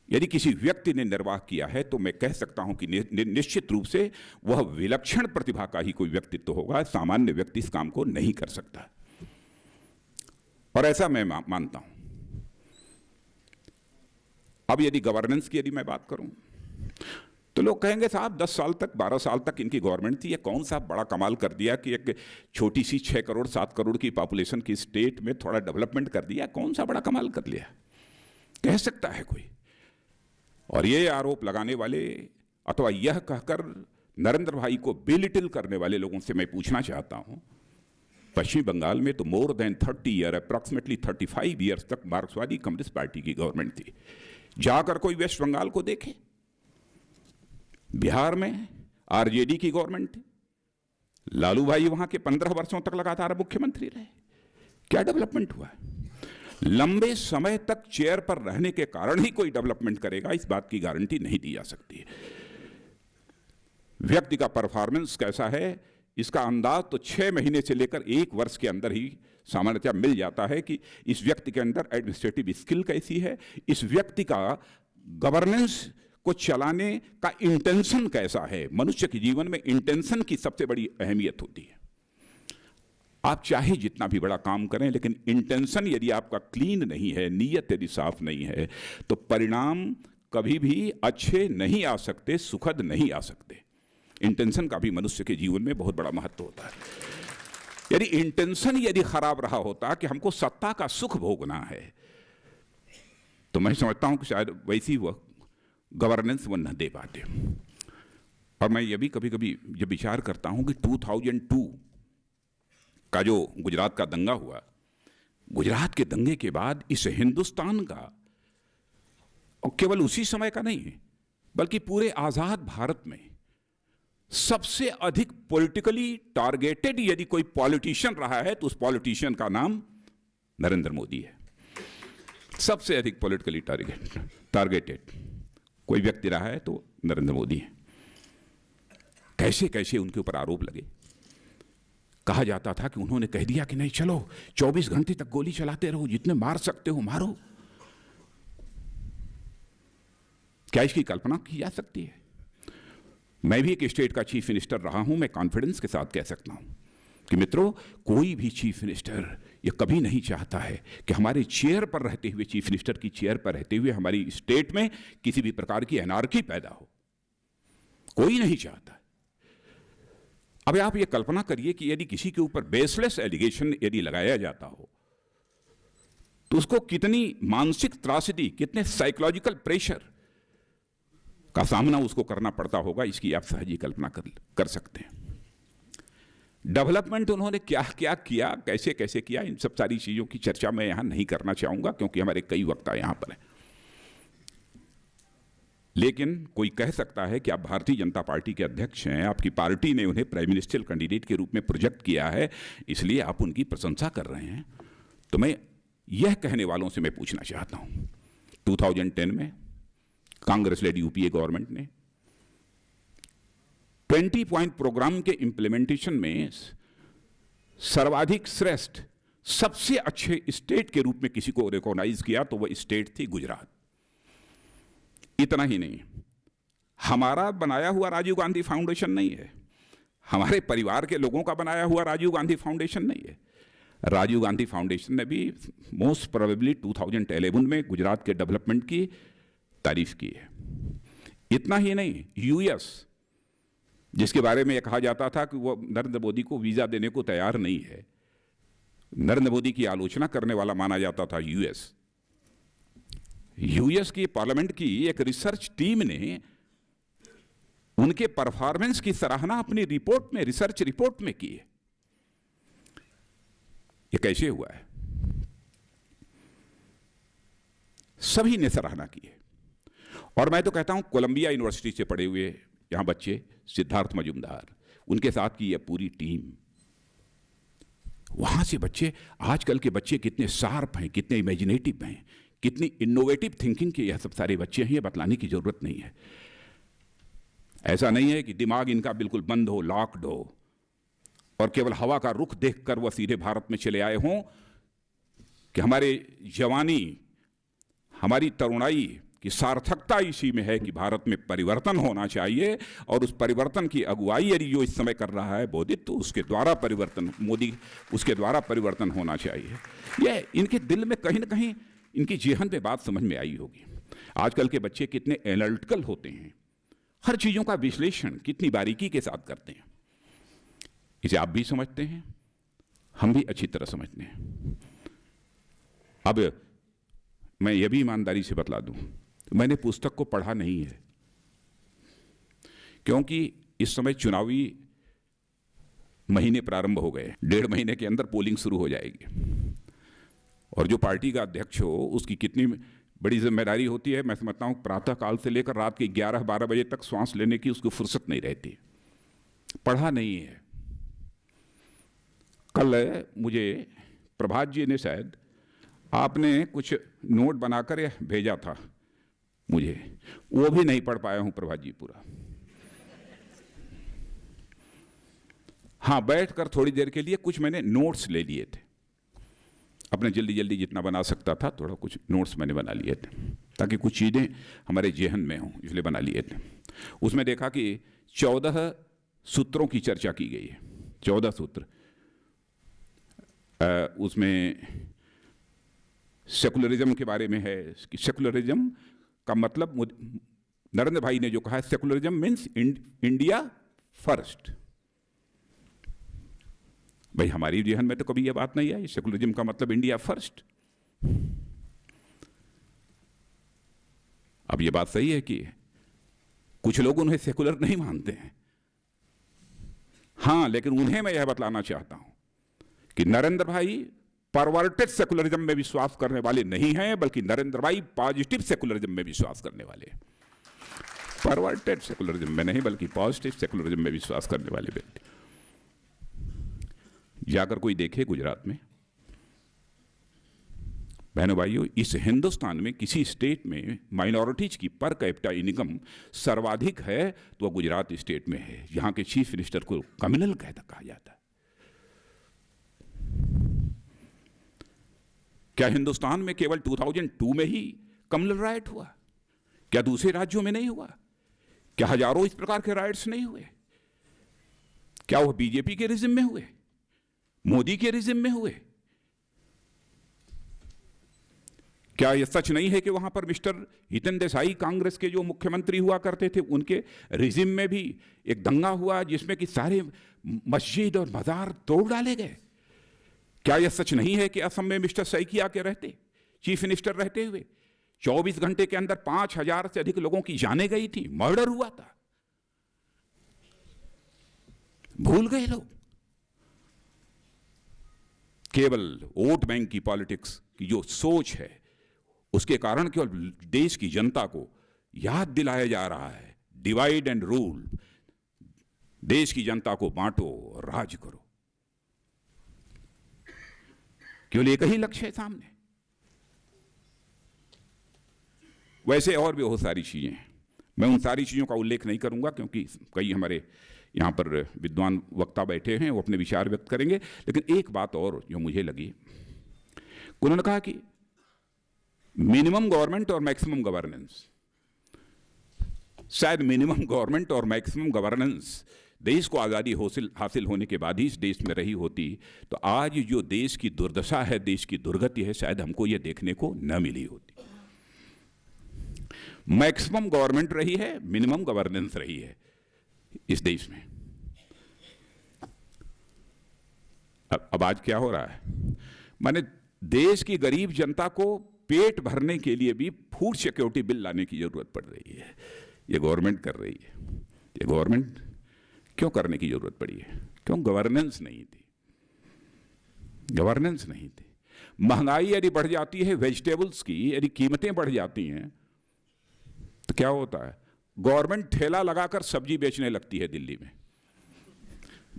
यदि किसी व्यक्ति ने निर्वाह किया है तो मैं कह सकता हूं कि निश्चित रूप से वह विलक्षण प्रतिभा का ही कोई व्यक्तित्व होगा। सामान्य व्यक्ति इस काम को नहीं कर सकता, और ऐसा मैं मानता हूं। अब यदि गवर्नेंस की यदि मैं बात करूं तो लोग कहेंगे साहब 10 साल तक 12 साल तक इनकी गवर्नमेंट थी, ये कौन सा बड़ा कमाल कर दिया कि एक छोटी सी 6 करोड़ 7 करोड़ की पॉपुलेशन की स्टेट में थोड़ा डेवलपमेंट कर दिया, कौन सा बड़ा कमाल कर लिया, कह सकता है कोई। और ये आरोप लगाने वाले अथवा यह कहकर नरेंद्र भाई को बेलिटिल करने वाले लोगों से मैं पूछना चाहता हूं, पश्चिम बंगाल में तो more than 30 year, approximately 35 years तक मार्क्सवादी कम्युनिस्ट पार्टी की गवर्नमेंट थी। जाकर कोई वेस्ट बंगाल को देखे, बिहार में आरजेडी की गवर्नमेंट थी, लालू भाई वहां के 15 वर्षों तक लगातार मुख्यमंत्री रहे, क्या डेवलपमेंट हुआ? लंबे समय तक चेयर पर रहने के कारण ही कोई डेवलपमेंट करेगा, इस बात की गारंटी नहीं दी जा सकती है। व्यक्ति का परफॉर्मेंस कैसा है इसका अंदाज तो 6 महीने से लेकर 1 वर्ष के अंदर ही सामान्यतः मिल जाता है कि इस व्यक्ति के अंदर एडमिनिस्ट्रेटिव स्किल कैसी है, इस व्यक्ति का गवर्नेंस को चलाने का इंटेंशन कैसा है। मनुष्य के जीवन में इंटेंशन की सबसे बड़ी अहमियत होती है। आप चाहे जितना भी बड़ा काम करें, लेकिन इंटेंशन यदि आपका क्लीन नहीं है, नीयत यदि साफ नहीं है, तो परिणाम कभी भी अच्छे नहीं आ सकते, सुखद नहीं आ सकते। इंटेंशन का भी मनुष्य के जीवन में बहुत बड़ा महत्व होता है। यदि इंटेंशन यदि खराब रहा होता कि हमको सत्ता का सुख भोगना है, तो मैं समझता हूं कि शायद वैसी वह गवर्नेंस वो न दे पाते। और मैं ये भी कभी कभी जब विचार करता हूं कि 2002 का जो गुजरात का दंगा हुआ, गुजरात के दंगे के बाद इस हिंदुस्तान का, और केवल उसी समय का नहीं बल्कि पूरे आजाद भारत में सबसे अधिक पॉलिटिकली टारगेटेड यदि कोई पॉलिटिशियन रहा है तो उस पॉलिटिशियन का नाम नरेंद्र मोदी है। सबसे अधिक पॉलिटिकली टारगेटेड कोई व्यक्ति रहा है तो नरेंद्र मोदी है। कैसे कैसे उनके ऊपर आरोप लगे। कहा जाता था कि उन्होंने कह दिया कि नहीं चलो 24 घंटे तक गोली चलाते रहो, जितने मार सकते हो मारो। क्या इसकी कल्पना की जा सकती है? मैं भी एक स्टेट का चीफ मिनिस्टर रहा हूं, मैं कॉन्फिडेंस के साथ कह सकता हूं कि मित्रों, कोई भी चीफ मिनिस्टर ये कभी नहीं चाहता है कि हमारे चेयर पर रहते हुए, चीफ मिनिस्टर की चेयर पर रहते हुए हमारी स्टेट में किसी भी प्रकार की एनार्की पैदा हो। कोई नहीं चाहता। अब आप ये कल्पना करिए कि यदि किसी के ऊपर बेसलेस एलिगेशन यदि लगाया जाता हो तो उसको कितनी मानसिक त्रासदी, कितने साइकोलॉजिकल प्रेशर का सामना उसको करना पड़ता होगा, इसकी आप सहज ही कल्पना कर सकते हैं। डेवलपमेंट उन्होंने क्या क्या किया, कैसे कैसे किया, इन सब सारी चीजों की चर्चा मैं यहां नहीं करना चाहूंगा क्योंकि हमारे कई वक्ता यहां पर हैं। लेकिन कोई कह सकता है कि आप भारतीय जनता पार्टी के अध्यक्ष हैं, आपकी पार्टी ने उन्हें प्राइम मिनिस्टर कैंडिडेट के रूप में प्रोजेक्ट किया है, इसलिए आप उनकी प्रशंसा कर रहे हैं। तो मैं यह कहने वालों से मैं पूछना चाहता हूं, 2010 में कांग्रेस लेड यूपीए गवर्नमेंट ने 20 पॉइंट प्रोग्राम के इंप्लीमेंटेशन में सर्वाधिक श्रेष्ठ, सबसे अच्छे स्टेट के रूप में किसी को रिकॉग्नाइज किया तो वह स्टेट थी गुजरात। इतना ही नहीं, हमारा बनाया हुआ राजीव गांधी फाउंडेशन नहीं है, हमारे परिवार के लोगों का बनाया हुआ राजीव गांधी फाउंडेशन नहीं है, राजीव गांधी फाउंडेशन ने भी मोस्ट प्रोबेबली 2011 में गुजरात के डेवलपमेंट की तारीफ की है। इतना ही नहीं, यूएस, जिसके बारे में यह कहा जाता था कि वो नरेंद्र मोदी को वीजा देने को तैयार नहीं है, नरेंद्र मोदी की आलोचना करने वाला माना जाता था यूएस की पार्लियामेंट की एक रिसर्च टीम ने उनके परफॉर्मेंस की सराहना अपनी रिपोर्ट में, रिसर्च रिपोर्ट में की है। ये कैसे हुआ है? सभी ने सराहना की है। और मैं तो कहता हूं कोलंबिया यूनिवर्सिटी से पढ़े हुए यहां बच्चे, सिद्धार्थ मजूमदार, उनके साथ की यह पूरी टीम, वहां से बच्चे, आजकल के बच्चे कितने शार्प हैं, कितने इमेजिनेटिव हैं, कितनी इनोवेटिव थिंकिंग के यह सब सारे बच्चे हैं, ये बतलाने की जरूरत नहीं है। ऐसा नहीं है कि दिमाग इनका बिल्कुल बंद हो, लॉक्ड हो और केवल हवा का रुख देखकर वह सीधे भारत में चले आए हों, कि हमारे जवानी, हमारी तरुणाई की सार्थकता इसी में है कि भारत में परिवर्तन होना चाहिए और उस परिवर्तन की अगुवाई यदि जो इस समय कर रहा है मोदित्व, तो उसके द्वारा परिवर्तन, मोदी उसके द्वारा परिवर्तन होना चाहिए। यह इनके दिल में कहीं ना कहीं, इनकी जेहन में बात समझ में आई होगी। आजकल के बच्चे कितने एनालिटिकल होते हैं, हर चीज़ों का विश्लेषण कितनी बारीकी के साथ करते हैं। इसे आप भी समझते हैं, हम भी अच्छी तरह समझते हैं। अब मैं यह भी ईमानदारी से बतला दूं, मैंने पुस्तक को पढ़ा नहीं है, क्योंकि इस समय चुनावी महीने प्रारंभ हो गए, 1.5 महीने के अंदर पोलिंग शुरू हो जाएगी और जो पार्टी का अध्यक्ष हो उसकी कितनी बड़ी जिम्मेदारी होती है। मैं समझता हूं प्रातः काल से लेकर रात के 11-12 बजे तक श्वास लेने की उसको फुर्सत नहीं रहती। पढ़ा नहीं है। कल मुझे प्रभात जी ने, शायद आपने कुछ नोट बनाकर भेजा था मुझे, वो भी नहीं पढ़ पाया हूं प्रभात जी पूरा। हाँ, बैठकर थोड़ी देर के लिए कुछ मैंने नोट्स ले लिए थे, अपने जल्दी जल्दी जितना बना सकता था, थोड़ा कुछ नोट्स मैंने बना लिए थे ताकि कुछ चीज़ें हमारे जेहन में हों, इसलिए बना लिए थे। उसमें देखा कि 14 सूत्रों की चर्चा की गई है, 14 सूत्र। उसमें सेकुलरिज्म के बारे में है कि सेकुलरिज्म का मतलब, नरेंद्र भाई ने जो कहा है, सेकुलरिज्म मीन्स इंडिया फर्स्ट। भाई हमारी जेहन में तो कभी यह बात नहीं आई, सेकुलरिज्म का मतलब इंडिया फर्स्ट। अब यह बात सही है कि कुछ लोग उन्हें सेकुलर नहीं मानते हैं, हाँ, लेकिन उन्हें मैं यह बतलाना चाहता हूं कि नरेंद्र भाई परवर्टेड सेकुलरिज्म में विश्वास करने वाले नहीं हैं, बल्कि नरेंद्र भाई पॉजिटिव सेकुलरिज्म में विश्वास करने वाले हैं। परवर्टेड सेकुलरिज्म में नहीं, बल्कि पॉजिटिव सेकुलरिज्म में विश्वास करने वाले व्यक्ति। जाकर कोई देखे गुजरात में, बहनों भाइयों, इस हिंदुस्तान में किसी स्टेट में माइनॉरिटीज की पर कैपिटा इनकम सर्वाधिक है तो वह गुजरात स्टेट में है। यहां के चीफ मिनिस्टर को कम्युनल कहा जाता है। क्या हिंदुस्तान में केवल 2002 में ही कम्युनल राइट हुआ? क्या दूसरे राज्यों में नहीं हुआ? क्या हजारों इस प्रकार के राइट्स नहीं हुए? क्या वह बीजेपी के रिजिम में हुए, मोदी के रिजिम में हुए? क्या यह सच नहीं है कि वहां पर मिस्टर हितन देसाई, कांग्रेस के जो मुख्यमंत्री हुआ करते थे, उनके रिजिम में भी एक दंगा हुआ जिसमें कि सारे मस्जिद और मजार तोड़ डाले गए? क्या यह सच नहीं है कि असम में मिस्टर सैकी आके रहते, चीफ मिनिस्टर रहते हुए 24 घंटे के अंदर 5000 से अधिक लोगों की जानें गई थी, मर्डर हुआ था? भूल गए लोग। केवल वोट बैंक की पॉलिटिक्स की जो सोच है, उसके कारण केवल देश की जनता को याद दिलाया जा रहा है, डिवाइड एंड रूल, देश की जनता को बांटो और राज करो। केवल एक ही लक्ष्य है सामने। वैसे और भी बहुत सारी चीजें हैं, मैं उन सारी चीजों का उल्लेख नहीं करूंगा क्योंकि कई हमारे यहां पर विद्वान वक्ता बैठे हैं, वो अपने विचार व्यक्त करेंगे। लेकिन एक बात और जो मुझे लगी, उन्होंने कहा कि मिनिमम गवर्नमेंट और मैक्सिमम गवर्नेंस, शायद मिनिमम गवर्नमेंट और मैक्सिमम गवर्नेंस देश को आज़ादी हासिल होने के बाद ही इस देश में रही होती तो आज जो देश की दुर्दशा है, देश की दुर्गति है, शायद हमको ये देखने को न मिली होती। मैक्सिमम गवर्नमेंट रही है, मिनिमम गवर्नेंस रही है इस देश में। अब आज क्या हो रहा है, माने देश की गरीब जनता को पेट भरने के लिए भी फूड सिक्योरिटी बिल लाने की जरूरत पड़ रही है। ये गवर्नमेंट कर रही है। ये गवर्नमेंट क्यों करने की जरूरत पड़ी है? क्यों? गवर्नेंस नहीं थी, गवर्नेंस नहीं थी। महंगाई यदि बढ़ जाती है, वेजिटेबल्स की यदि कीमतें बढ़ जाती हैं तो क्या होता है? गवर्नमेंट ठेला लगाकर सब्जी बेचने लगती है। दिल्ली में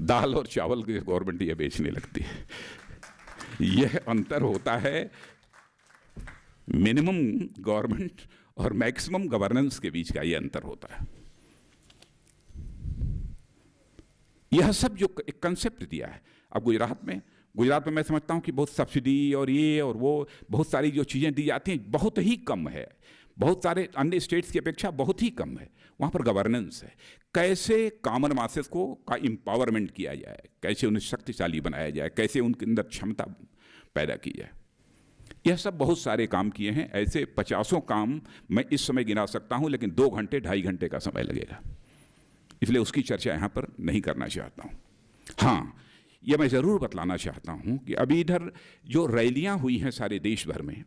दाल और चावल की गवर्नमेंट ये बेचने लगती है। यह अंतर होता है मिनिमम गवर्नमेंट और मैक्सिमम गवर्नेंस के बीच का, यह अंतर होता है। यह सब जो एक कंसेप्ट दिया है। अब गुजरात में मैं समझता हूं कि बहुत सब्सिडी और ये और वो बहुत सारी जो चीज़ें दी जाती हैं बहुत ही कम है, बहुत सारे अन्य स्टेट्स की अपेक्षा बहुत ही कम है। वहाँ पर गवर्नेंस है। कैसे कॉमन मासेस को का एम्पावरमेंट किया जाए, कैसे उन्हें शक्तिशाली बनाया जाए, कैसे उनके अंदर क्षमता पैदा की जाए, यह सब बहुत सारे काम किए हैं। ऐसे 50 काम मैं इस समय गिना सकता हूँ, लेकिन 2 घंटे 2.5 घंटे का समय लगेगा, इसलिए उसकी चर्चा यहाँ पर नहीं करना चाहता हूँ। हाँ, यह मैं ज़रूर बतलाना चाहता हूँ कि अभी इधर जो रैलियाँ हुई हैं सारे देश भर में,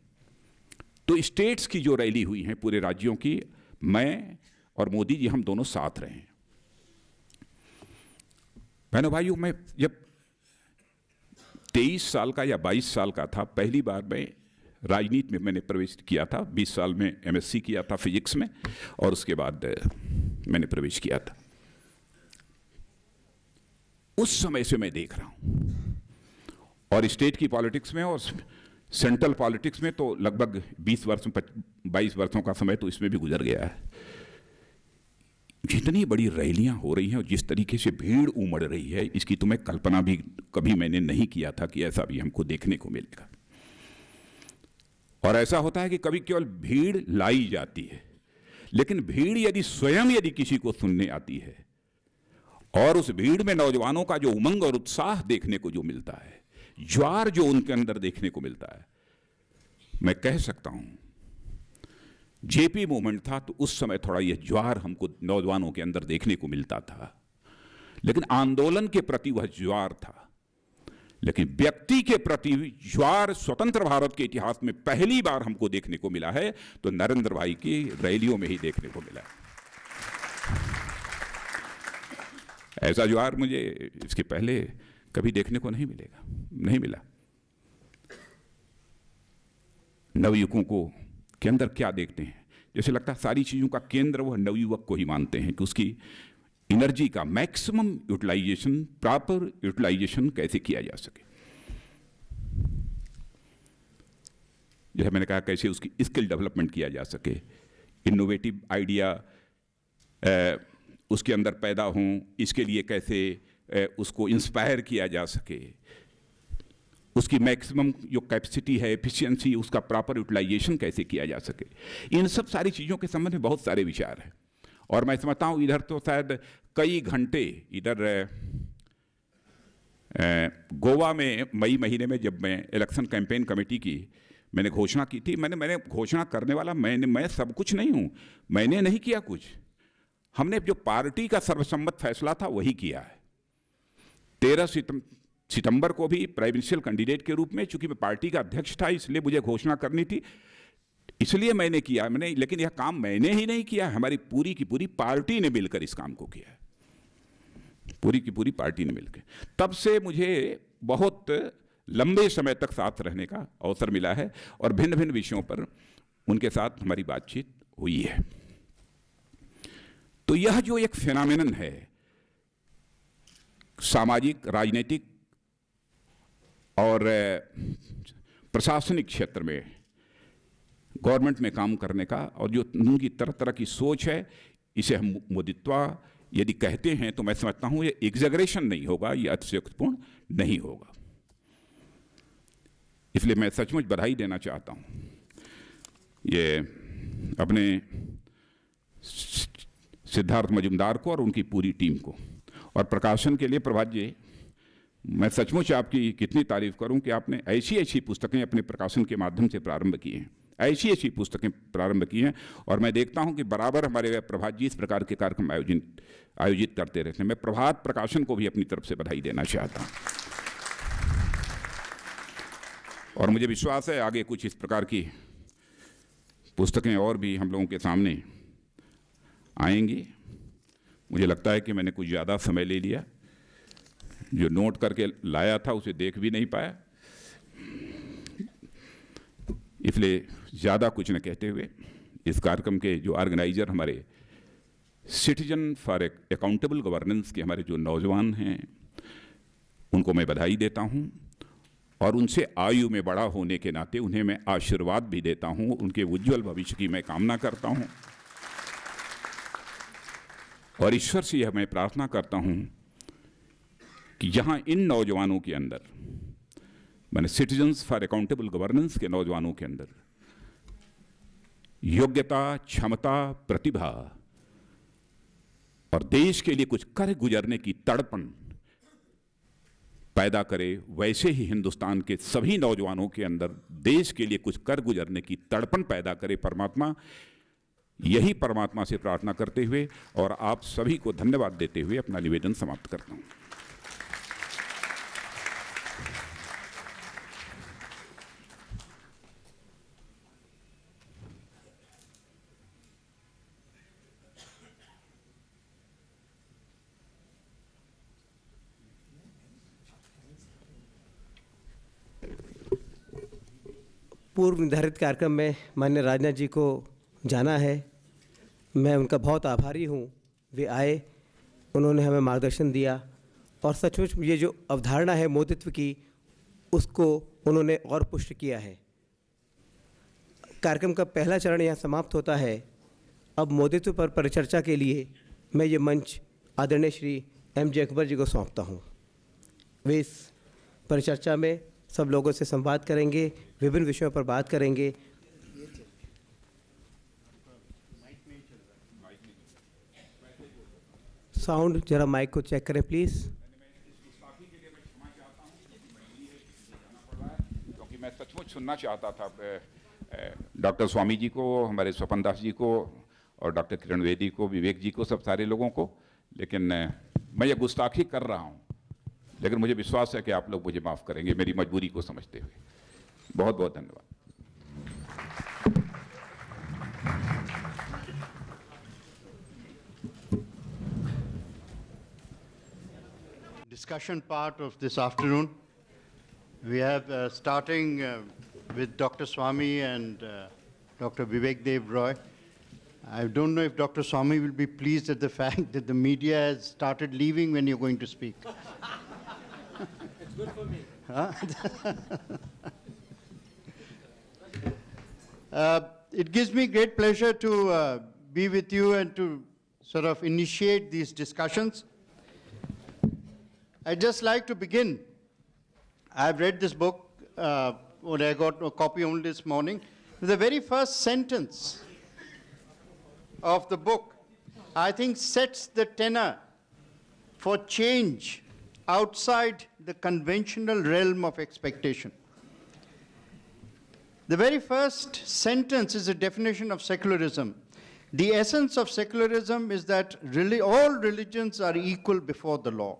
तो स्टेट्स की जो रैली हुई हैं पूरे राज्यों की, मैं और मोदी जी हम दोनों साथ रहे हैं। बहनों भाइयों, मैं जब 23 साल का या 22 साल का था, पहली बार मैं राजनीति में मैंने प्रवेश किया था। 20 साल में MSc किया था फिजिक्स में, और उसके बाद मैंने प्रवेश किया था। उस समय से मैं देख रहा हूं, और स्टेट की पॉलिटिक्स में और सेंट्रल पॉलिटिक्स में तो लगभग 22 वर्षों का समय तो इसमें भी गुजर गया है। जितनी बड़ी रैलियां हो रही हैं और जिस तरीके से भीड़ उमड़ रही है, इसकी तो मैं कल्पना भी कभी मैंने नहीं किया था कि ऐसा भी हमको देखने को मिलेगा। और ऐसा होता है कि कभी केवल भीड़ लाई जाती है, लेकिन भीड़ यदि स्वयं यदि किसी को सुनने आती है, और उस भीड़ में नौजवानों का जो उमंग और उत्साह देखने को जो मिलता है, ज्वार जो उनके अंदर देखने को मिलता है, मैं कह सकता हूं जेपी मूवमेंट था तो उस समय थोड़ा यह ज्वार हमको नौजवानों के अंदर देखने को मिलता था, लेकिन आंदोलन के प्रति वह ज्वार था। लेकिन व्यक्ति के प्रति ज्वार स्वतंत्र भारत के इतिहास में पहली बार हमको देखने को मिला है तो नरेंद्र भाई की रैलियों में ही देखने को मिला है। ऐसा ज्वार मुझे इसके पहले कभी देखने को नहीं मिला। नवयुवकों को के अंदर क्या देखते हैं, जैसे लगता है सारी चीज़ों का केंद्र वह नवयुवक को ही मानते हैं कि उसकी एनर्जी का मैक्सिमम यूटिलाइजेशन, प्रॉपर यूटिलाइजेशन कैसे किया जा सके। जैसे मैंने कहा, कैसे उसकी स्किल डेवलपमेंट किया जा सके, इनोवेटिव आइडिया उसके अंदर पैदा हों, इसके लिए कैसे उसको इंस्पायर किया जा सके, उसकी मैक्सिमम जो कैपेसिटी है, एफिशिएंसी, उसका प्रॉपर यूटिलाइजेशन कैसे किया जा सके। इन सब सारी चीज़ों के संबंध में बहुत सारे विचार हैं। और मैं समझता हूँ इधर तो शायद कई घंटे, इधर गोवा में मई महीने में जब मैं इलेक्शन कैंपेन कमेटी की मैंने घोषणा की थी, मैंने घोषणा करने वाला मैं सब कुछ नहीं हूँ, मैंने नहीं किया कुछ। हमने जो पार्टी का सर्वसम्मत फैसला था वही किया है। 13 सितंबर को भी प्रेसिडेंशियल कैंडिडेट के रूप में, चूंकि मैं पार्टी का अध्यक्ष था इसलिए मुझे घोषणा करनी थी, इसलिए मैंने किया। लेकिन यह काम मैंने ही नहीं किया, हमारी पूरी की पूरी पार्टी ने मिलकर इस काम को किया है, पूरी की पूरी पार्टी ने मिलकर। तब से मुझे बहुत लंबे समय तक साथ रहने का अवसर मिला है और भिन्न भिन्न विषयों पर उनके साथ हमारी बातचीत हुई है। तो यह जो एक फेनोमेनन है, सामाजिक, राजनीतिक और प्रशासनिक क्षेत्र में गवर्नमेंट में काम करने का, और जो उनकी तरह तरह की सोच है, इसे हम मोदित्वा यदि कहते हैं तो मैं समझता हूं ये एग्जैगरेशन नहीं होगा, ये अतिशयोक्तिपूर्ण नहीं होगा। इसलिए मैं सचमुच बधाई देना चाहता हूं ये अपने सिद्धार्थ मजूमदार को और उनकी पूरी टीम को। और प्रकाशन के लिए प्रभात जी, मैं सचमुच आपकी कितनी तारीफ करूं कि आपने ऐसी ऐसी पुस्तकें अपने प्रकाशन के माध्यम से प्रारंभ की हैं, ऐसी ऐसी पुस्तकें प्रारंभ की हैं। और मैं देखता हूं कि बराबर हमारे प्रभात जी इस प्रकार के कार्यक्रम आयोजित करते रहते हैं। मैं प्रभात प्रकाशन को भी अपनी तरफ से बधाई देना चाहता हूं और मुझे विश्वास है आगे कुछ इस प्रकार की पुस्तकें और भी हम लोगों के सामने आएंगी। मुझे लगता है कि मैंने कुछ ज़्यादा समय ले लिया, जो नोट करके लाया था उसे देख भी नहीं पाया, इसलिए ज़्यादा कुछ न कहते हुए इस कार्यक्रम के जो ऑर्गेनाइजर हमारे सिटीजन फॉर अकाउंटेबल गवर्नेंस के हमारे जो नौजवान हैं उनको मैं बधाई देता हूं और उनसे आयु में बड़ा होने के नाते उन्हें मैं आशीर्वाद भी देता हूं। उनके उज्जवल भविष्य की मैं कामना करता हूं और ईश्वर से यह मैं प्रार्थना करता हूं कि जहां इन नौजवानों के अंदर, मैंने सिटीजन्स फॉर अकाउंटेबल गवर्नेंस के नौजवानों के अंदर योग्यता, क्षमता, प्रतिभा और देश के लिए कुछ कर गुजरने की तड़पन पैदा करे, वैसे ही हिंदुस्तान के सभी नौजवानों के अंदर देश के लिए कुछ कर गुजरने की तड़पन पैदा करे परमात्मा। यही परमात्मा से प्रार्थना करते हुए और आप सभी को धन्यवाद देते हुए अपना निवेदन समाप्त करता हूं। पूर्व निर्धारित कार्यक्रम में माननीय राजनाथ जी को जाना है। मैं उनका बहुत आभारी हूँ, वे आए, उन्होंने हमें मार्गदर्शन दिया और सचमुच ये जो अवधारणा है मोदित्व की, उसको उन्होंने और पुष्ट किया है। कार्यक्रम का पहला चरण यहाँ समाप्त होता है। अब मोदित्व पर परिचर्चा के लिए मैं ये मंच आदरणीय श्री M.J. अकबर जी को सौंपता हूँ। वे इस परिचर्चा में सब लोगों से संवाद करेंगे, विभिन्न विषयों पर बात करेंगे। साउंड जरा माइक को चेक करें प्लीज़। क्योंकि मैं सचमुच सुनना चाहता था डॉक्टर स्वामी जी को, हमारे स्वपन दास जी को और डॉक्टर किरण बेदी को, विवेक जी को, सब सारे लोगों को, लेकिन मैं ये गुस्ताखी कर रहा हूँ। लेकिन मुझे विश्वास है कि आप लोग मुझे माफ़ करेंगे मेरी मजबूरी को समझते हुए। बहुत बहुत धन्यवाद। Discussion part of this afternoon. We have starting with Dr. Swami and Dr. Vivek Dev Roy. I don't know if Dr. Swami will be pleased at the fact that the media has started leaving when you're going to speak. It's good for me. It gives me great pleasure to be with you and to sort of initiate these discussions. I'd just like to begin. I've read this book, when I got a copy only this morning. The very first sentence of the book, I think, sets the tenor for change outside the conventional realm of expectation. The very first sentence is a definition of secularism. The essence of secularism is that all religions are equal before the law.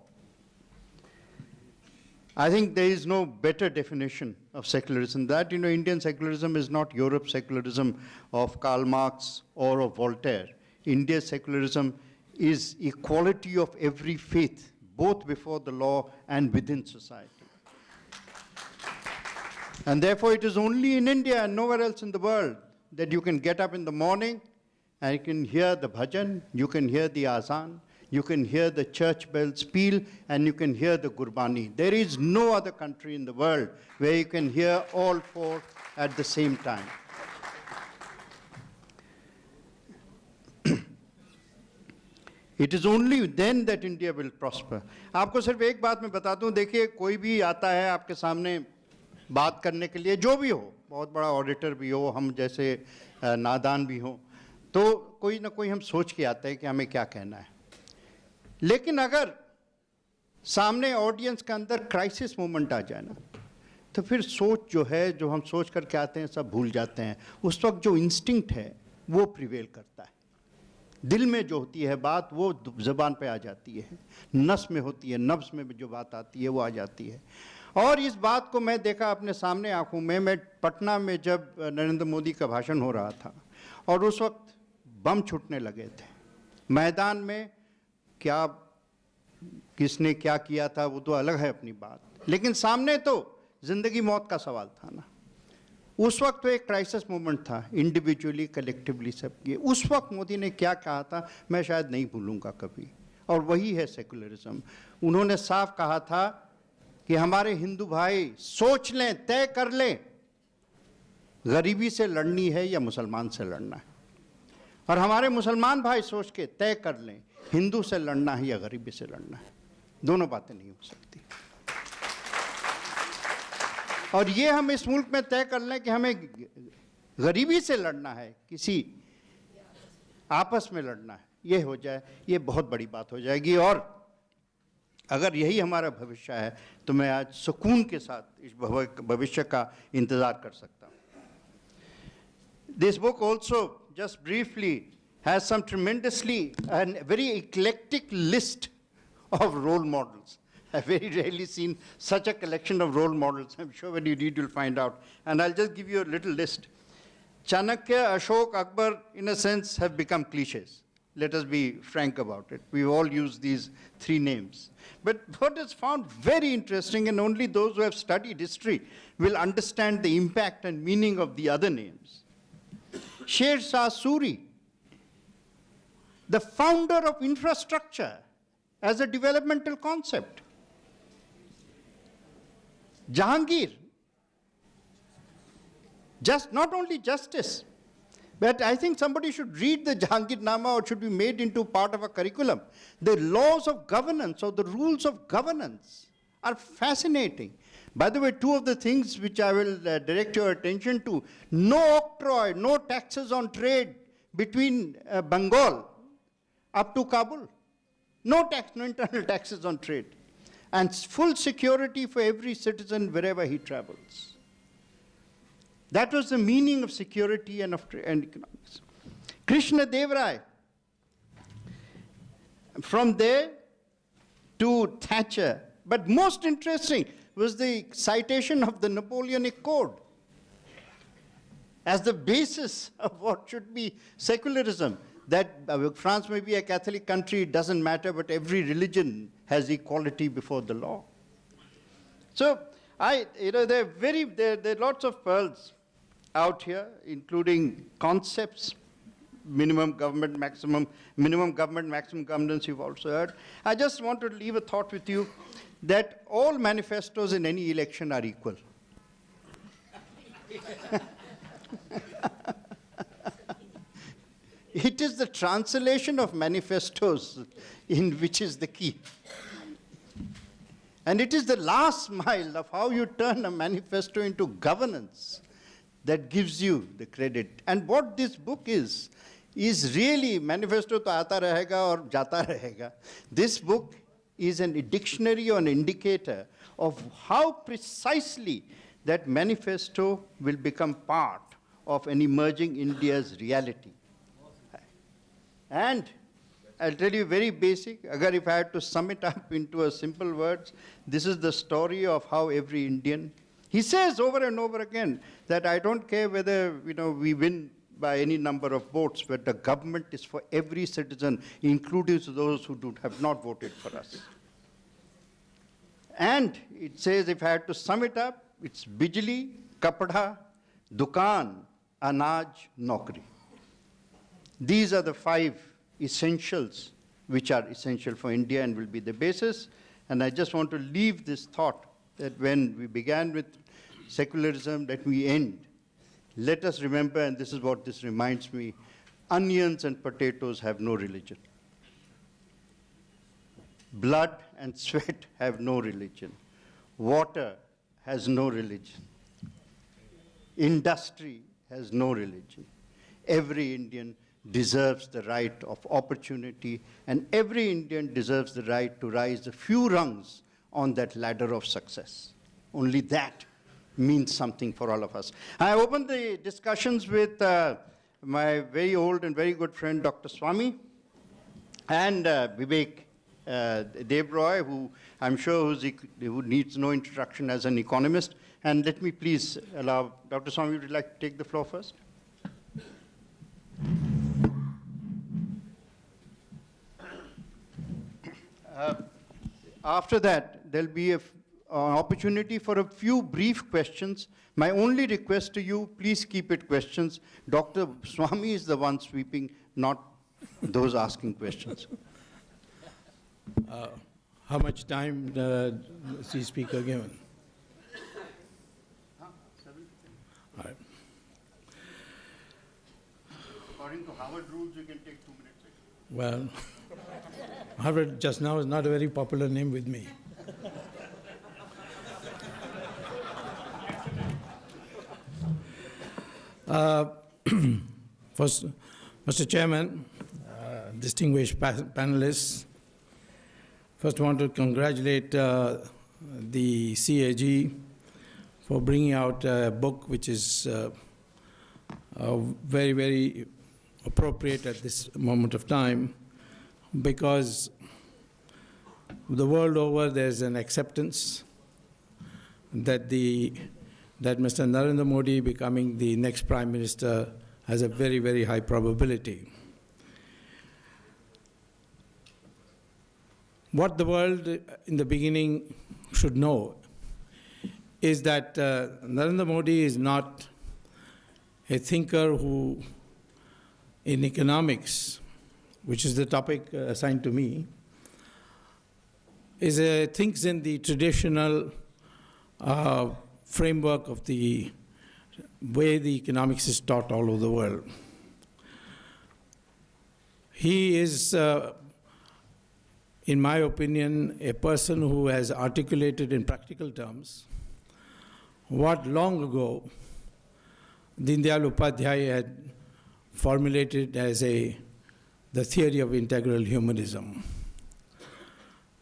I think there is no better definition of secularism. That, Indian secularism is not Europe's secularism of Karl Marx or of Voltaire. India's secularism is equality of every faith, both before the law and within society. And therefore, it is only in India and nowhere else in the world that you can get up in the morning and you can hear the bhajan, you can hear the azan, you can hear the church bells peal, and you can hear the gurbani. There is no other country in the world where you can hear all four at the same time. It is only then that India will prosper. आपको सिर्फ एक बात मैं बता दूं, देखिए कोई भी आता है आपके सामने बात करने के लिए, जो भी हो, बहुत बड़ा ऑडिटर भी हो, हम जैसे नादान भी हो, तो कोई ना कोई हम सोच के आते हैं कि हमें क्या कहना है। लेकिन अगर सामने ऑडियंस के अंदर क्राइसिस मोमेंट आ जाए ना, तो फिर सोच जो है, जो हम सोच करके आते हैं, सब भूल जाते हैं। उस वक्त जो इंस्टिंक्ट है वो प्रिवेल करता है। दिल में जो होती है बात वो ज़बान पे आ जाती है, नस में होती है, नब्ज़ में जो बात आती है वो आ जाती है। और इस बात को मैं देखा अपने सामने आंखों में। मैं पटना में जब नरेंद्र मोदी का भाषण हो रहा था और उस वक्त बम छूटने लगे थे मैदान में, क्या किसने क्या किया था वो तो अलग है अपनी बात, लेकिन सामने तो ज़िंदगी मौत का सवाल था ना। उस वक्त तो एक क्राइसिस मोमेंट था, इंडिविजुअली कलेक्टिवली सबकी। उस वक्त मोदी ने क्या कहा था मैं शायद नहीं भूलूंगा कभी, और वही है सेकुलरिज्म। उन्होंने साफ कहा था कि हमारे हिंदू भाई सोच लें, तय कर लें, गरीबी से लड़नी है या मुसलमान से लड़ना है। और हमारे मुसलमान भाई सोच के तय कर लें, हिंदू से लड़ना है या गरीबी से लड़ना है। दोनों बातें नहीं हो सकती। और ये हम इस मुल्क में तय कर लें कि हमें गरीबी से लड़ना है, किसी आपस में लड़ना है, ये हो जाए, ये बहुत बड़ी बात हो जाएगी। और अगर यही हमारा भविष्य है तो मैं आज सुकून के साथ इस भविष्य का इंतज़ार कर सकता हूँ। This book also, just briefly, has some tremendously and very eclectic list of role models. I've very rarely seen such a collection of role models. I'm sure when you read, you'll find out. And I'll just give you a little list. Chanakya, Ashok, Akbar, in a sense, have become cliches. Let us be frank about it. We all use these three names. But what is found very interesting, and only those who have studied history will understand the impact and meaning of the other names. Sher Shah Suri, the founder of infrastructure as a developmental concept. Jahangir, just not only justice, but I think somebody should read the Jahangirnama, or should be made into part of a curriculum. The laws of governance or the rules of governance are fascinating. By the way, two of the things which I will direct your attention to: no octroi, no taxes on trade between Bengal up to Kabul. No tax, no internal taxes on trade. And full security for every citizen wherever he travels. That was the meaning of security and economics. Krishna Dev Rai. From there to Thatcher. But most interesting was the citation of the Napoleonic Code as the basis of what should be secularism. That France may be a Catholic country, it doesn't matter, but every religion has equality before the law. So, there are lots of pearls out here, including concepts, minimum government, maximum governance, you've also heard. I just want to leave a thought with you that all manifestos in any election are equal. It is the translation of manifestos in which is the key. And it is the last mile of how you turn a manifesto into governance that gives you the credit. And what this book is really, manifesto to aata rahega aur jata rahega. This book is a dictionary or an indicator of how precisely that manifesto will become part of an emerging India's reality. And I'll tell you very basic, if I had to sum it up into a simple words, this is the story of how every Indian, he says over and over again that I don't care whether we win by any number of votes, but the government is for every citizen, including those who have not voted for us. And it says, if I had to sum it up, it's bijli, kapda, dukan, anaj, naukri. These are the 5 essentials which are essential for India and will be the basis. And I just want to leave this thought that when we began with secularism, that we end. Let us remember, and this is what this reminds me, onions and potatoes have no religion. Blood and sweat have no religion. Water has no religion. Industry has no religion. Every Indian deserves the right of opportunity, and every Indian deserves the right to rise a few rungs on that ladder of success. Only that means something for all of us. I open the discussions with my very old and very good friend, Dr. Swami, and Vivek Devroy, who I'm sure who needs no introduction as an economist. And let me please allow Dr. Swami, would you like to take the floor first? After that, there'll be an opportunity for a few brief questions. My only request to you, please keep it questions. Dr. Swami is the one sweeping, not those asking questions. How much time does the speaker given? All right. According to Harvard rules, you can take 2 minutes. Well, Harvard just now is not a very popular name with me. First, Mr. Chairman, distinguished panelists, first I want to congratulate the CAG for bringing out a book which is very, very appropriate at this moment of time, because the world over there's an acceptance that Mr. Narendra Modi becoming the next Prime Minister has a very, very high probability. What the world in the beginning should know is that Narendra Modi is not a thinker who, in economics, which is the topic assigned to me, thinks in the traditional framework of the way the economics is taught all over the world. He is, in my opinion, a person who has articulated in practical terms what long ago Deen Dayal Upadhyay had formulated as the theory of integral humanism.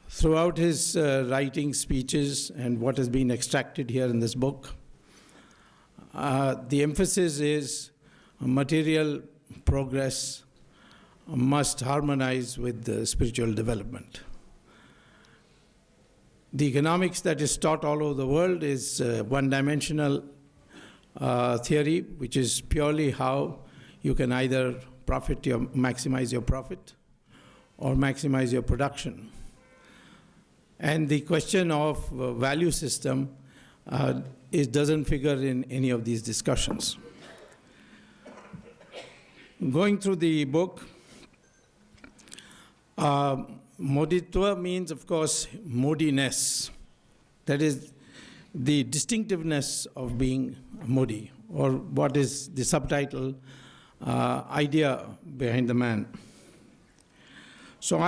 Throughout his writing, speeches, and what has been extracted here in this book, the emphasis is material progress must harmonize with the spiritual development. The economics that is taught all over the world is one-dimensional theory, which is purely how you can either maximize your profit or maximize your production. And the question of value system doesn't figure in any of these discussions. Going through the book, Moditva means, of course, Modiness. That is the distinctiveness of being Modi, or what is the subtitle idea behind the man. So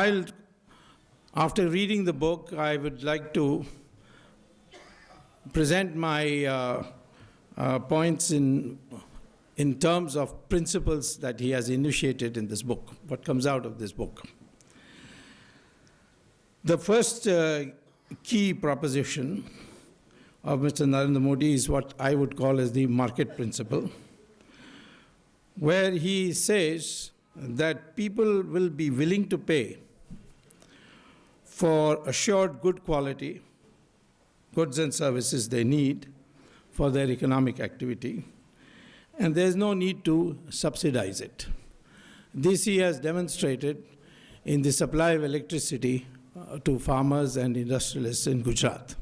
after reading the book, I would like to present my points in terms of principles that he has initiated in this book, what comes out of this book. The first key proposition of Mr. Narendra Modi is what I would call as the market principle, where he says that people will be willing to pay for assured good quality goods and services they need for their economic activity, and there's no need to subsidize it. This he has demonstrated in the supply of electricity to farmers and industrialists in Gujarat.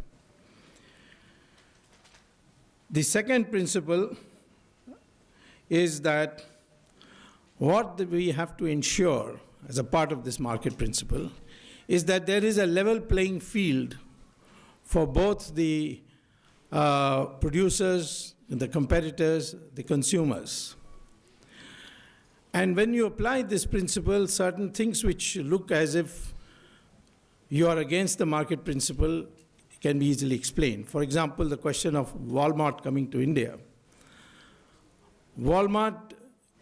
The second principle is that what we have to ensure as a part of this market principle is that there is a level playing field for both the producers, the competitors, the consumers. And when you apply this principle, certain things which look as if you are against the market principle can be easily explained. For example, the question of Walmart coming to India. Walmart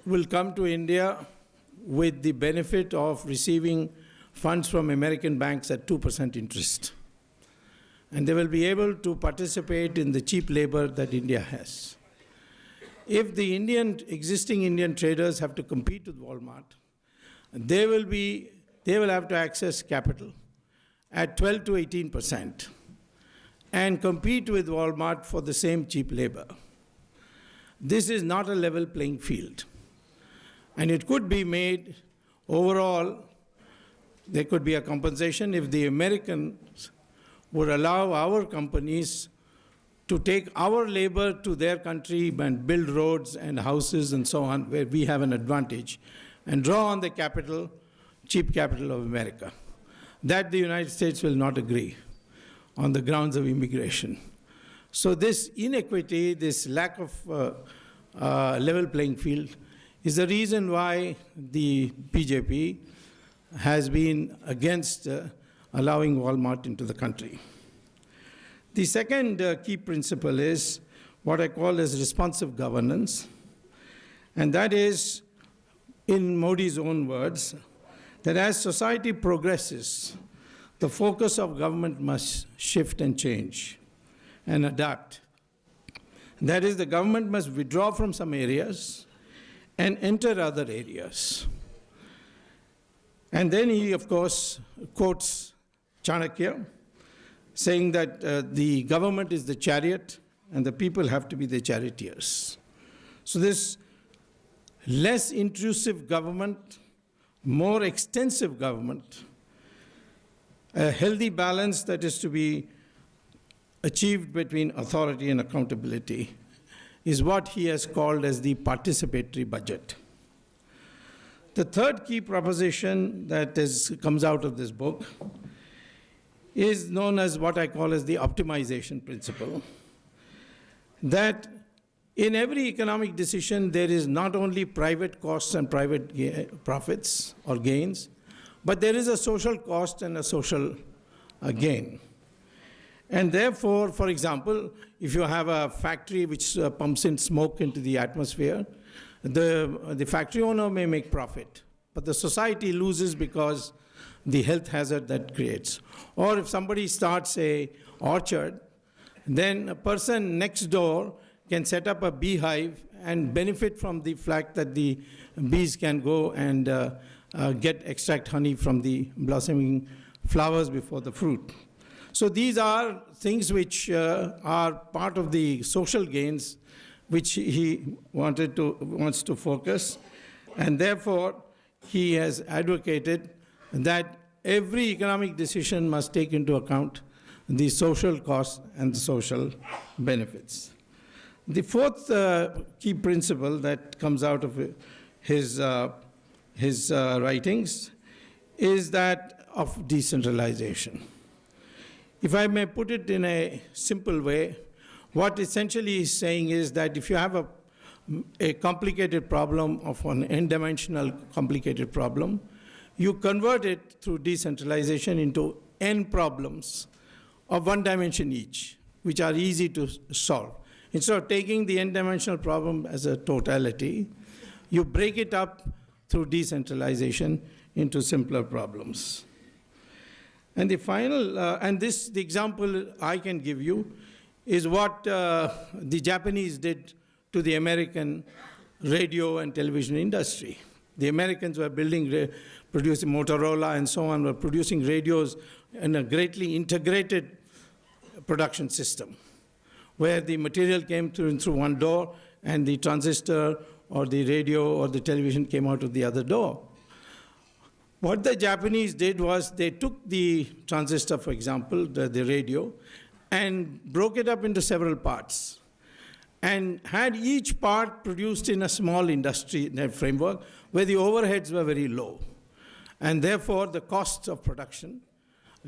will come to India with the benefit of receiving funds from American banks at 2% interest. And they will be able to participate in the cheap labor that India has. If the existing Indian traders have to compete with Walmart, they will have to access capital at 12 to 18% and compete with Walmart for the same cheap labor. This is not a level playing field. And it could be made overall, there could be a compensation if the Americans would allow our companies to take our labor to their country and build roads and houses and so on, where we have an advantage, and draw on the capital, cheap capital of America. That the United States will not agree on the grounds of immigration. So this inequity, this lack of level playing field, is the reason why the BJP has been against allowing Walmart into the country. The second key principle is what I call as responsive governance, and that is, in Modi's own words, that as society progresses, the focus of government must shift and change and adapt. That is, the government must withdraw from some areas and enter other areas. And then he, of course, quotes Chanakya, saying that the government is the chariot and the people have to be the charioteers. So this less intrusive government, more extensive government, a healthy balance that is to be achieved between authority and accountability, is what he has called as the participatory budget. The third key proposition that comes out of this book is known as what I call as the optimization principle, that in every economic decision there is not only private costs and private profits or gains, but there is a social cost and a social gain. And therefore, for example, if you have a factory which pumps in smoke into the atmosphere, the factory owner may make profit, but the society loses because the health hazard that creates. Or if somebody starts an orchard, then a person next door can set up a beehive and benefit from the fact that the bees can go and extract honey from the blossoming flowers before the fruit. So these are things which are part of the social gains which he wants to focus, and therefore he has advocated that every economic decision must take into account the social costs and the social benefits. The fourth key principle that comes out of his writings is that of decentralization. If I may put it in a simple way, what essentially he's saying is that if you have a complicated problem of an n-dimensional complicated problem, you convert it through decentralization into n problems of one dimension each, which are easy to solve. Instead of taking the n-dimensional problem as a totality, you break it up through decentralization into simpler problems. And the final, the example I can give you is what the Japanese did to the American radio and television industry. The Americans were producing Motorola and so on, were producing radios in a greatly integrated production system, where the material came through one door and the transistor or the radio or the television came out of the other door. What the Japanese did was they took the transistor, for example, the radio, and broke it up into several parts and had each part produced in a small industry framework where the overheads were very low. And therefore, the costs of production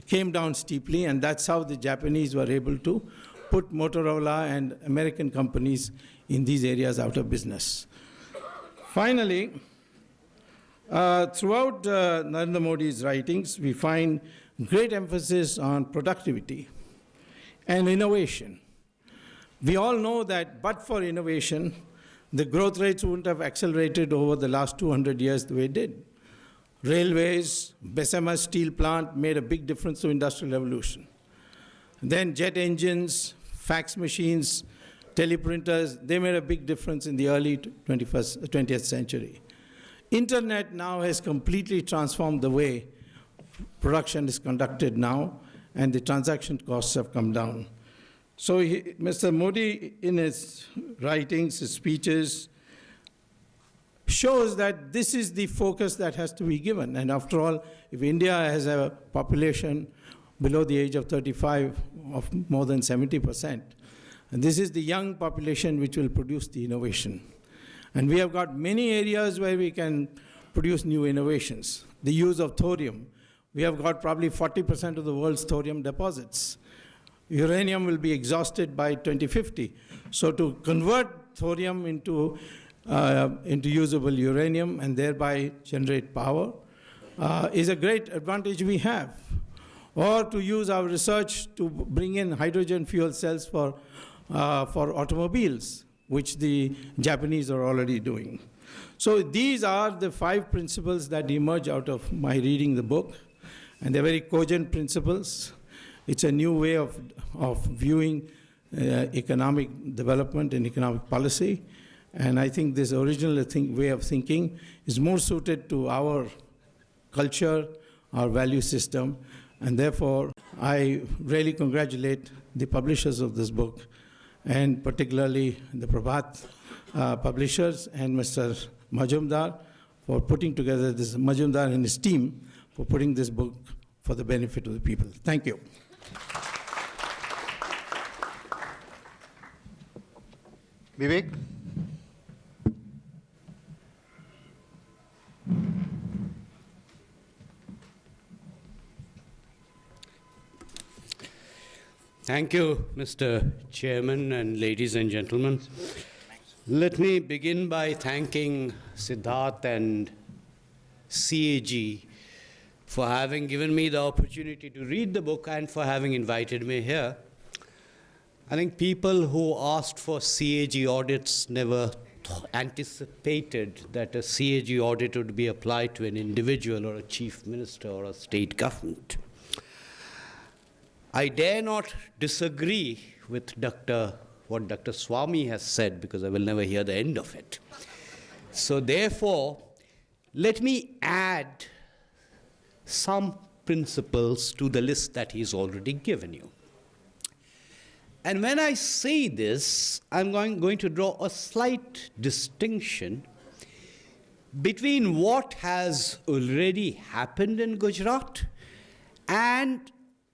came down steeply, and that's how the Japanese were able to put Motorola and American companies in these areas out of business. Finally, throughout Narendra Modi's writings, we find great emphasis on productivity and innovation. We all know that but for innovation, the growth rates wouldn't have accelerated over the last 200 years the way it did. Railways, Bessemer steel plant made a big difference to industrial revolution. Then jet engines, fax machines, teleprinters, they made a big difference in the early 20th century. Internet now has completely transformed the way production is conducted now, and the transaction costs have come down. So Mr. Modi, in his writings, his speeches, shows that this is the focus that has to be given. And after all, if India has a population below the age of 35 of more than 70%, and this is the young population which will produce the innovation. And we have got many areas where we can produce new innovations. The use of thorium. We have got probably 40% of the world's thorium deposits. Uranium will be exhausted by 2050. So to convert thorium into usable uranium and thereby generate power is a great advantage we have. Or to use our research to bring in hydrogen fuel cells for automobiles, which the Japanese are already doing. So these are the 5 principles that emerge out of my reading the book, and they're very cogent principles. It's a new way of viewing economic development and economic policy, and I think this original way of thinking is more suited to our culture, our value system, and therefore I really congratulate the publishers of this book, and particularly the Prabhat publishers and Mr. Majumdar for putting together this, Majumdar and his team for putting this book for the benefit of the people. Thank you. Vivek? Thank you, Mr. Chairman and ladies and gentlemen. Let me begin by thanking Siddharth and CAG for having given me the opportunity to read the book and for having invited me here. I think people who asked for CAG audits never anticipated that a CAG audit would be applied to an individual or a chief minister or a state government. I dare not disagree with what Dr. Swami has said, because I will never hear the end of it. So therefore, let me add some principles to the list that he's already given you. And when I say this, I'm going to draw a slight distinction between what has already happened in Gujarat and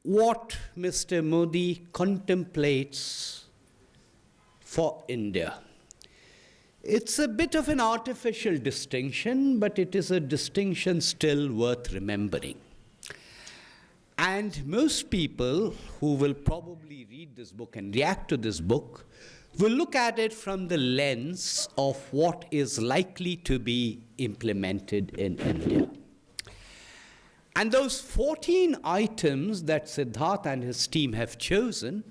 what Mr. Modi contemplates for India. It's a bit of an artificial distinction, but it is a distinction still worth remembering. And most people who will probably read this book and react to this book will look at it from the lens of what is likely to be implemented in India. And those 14 items that Siddharth and his team have chosen,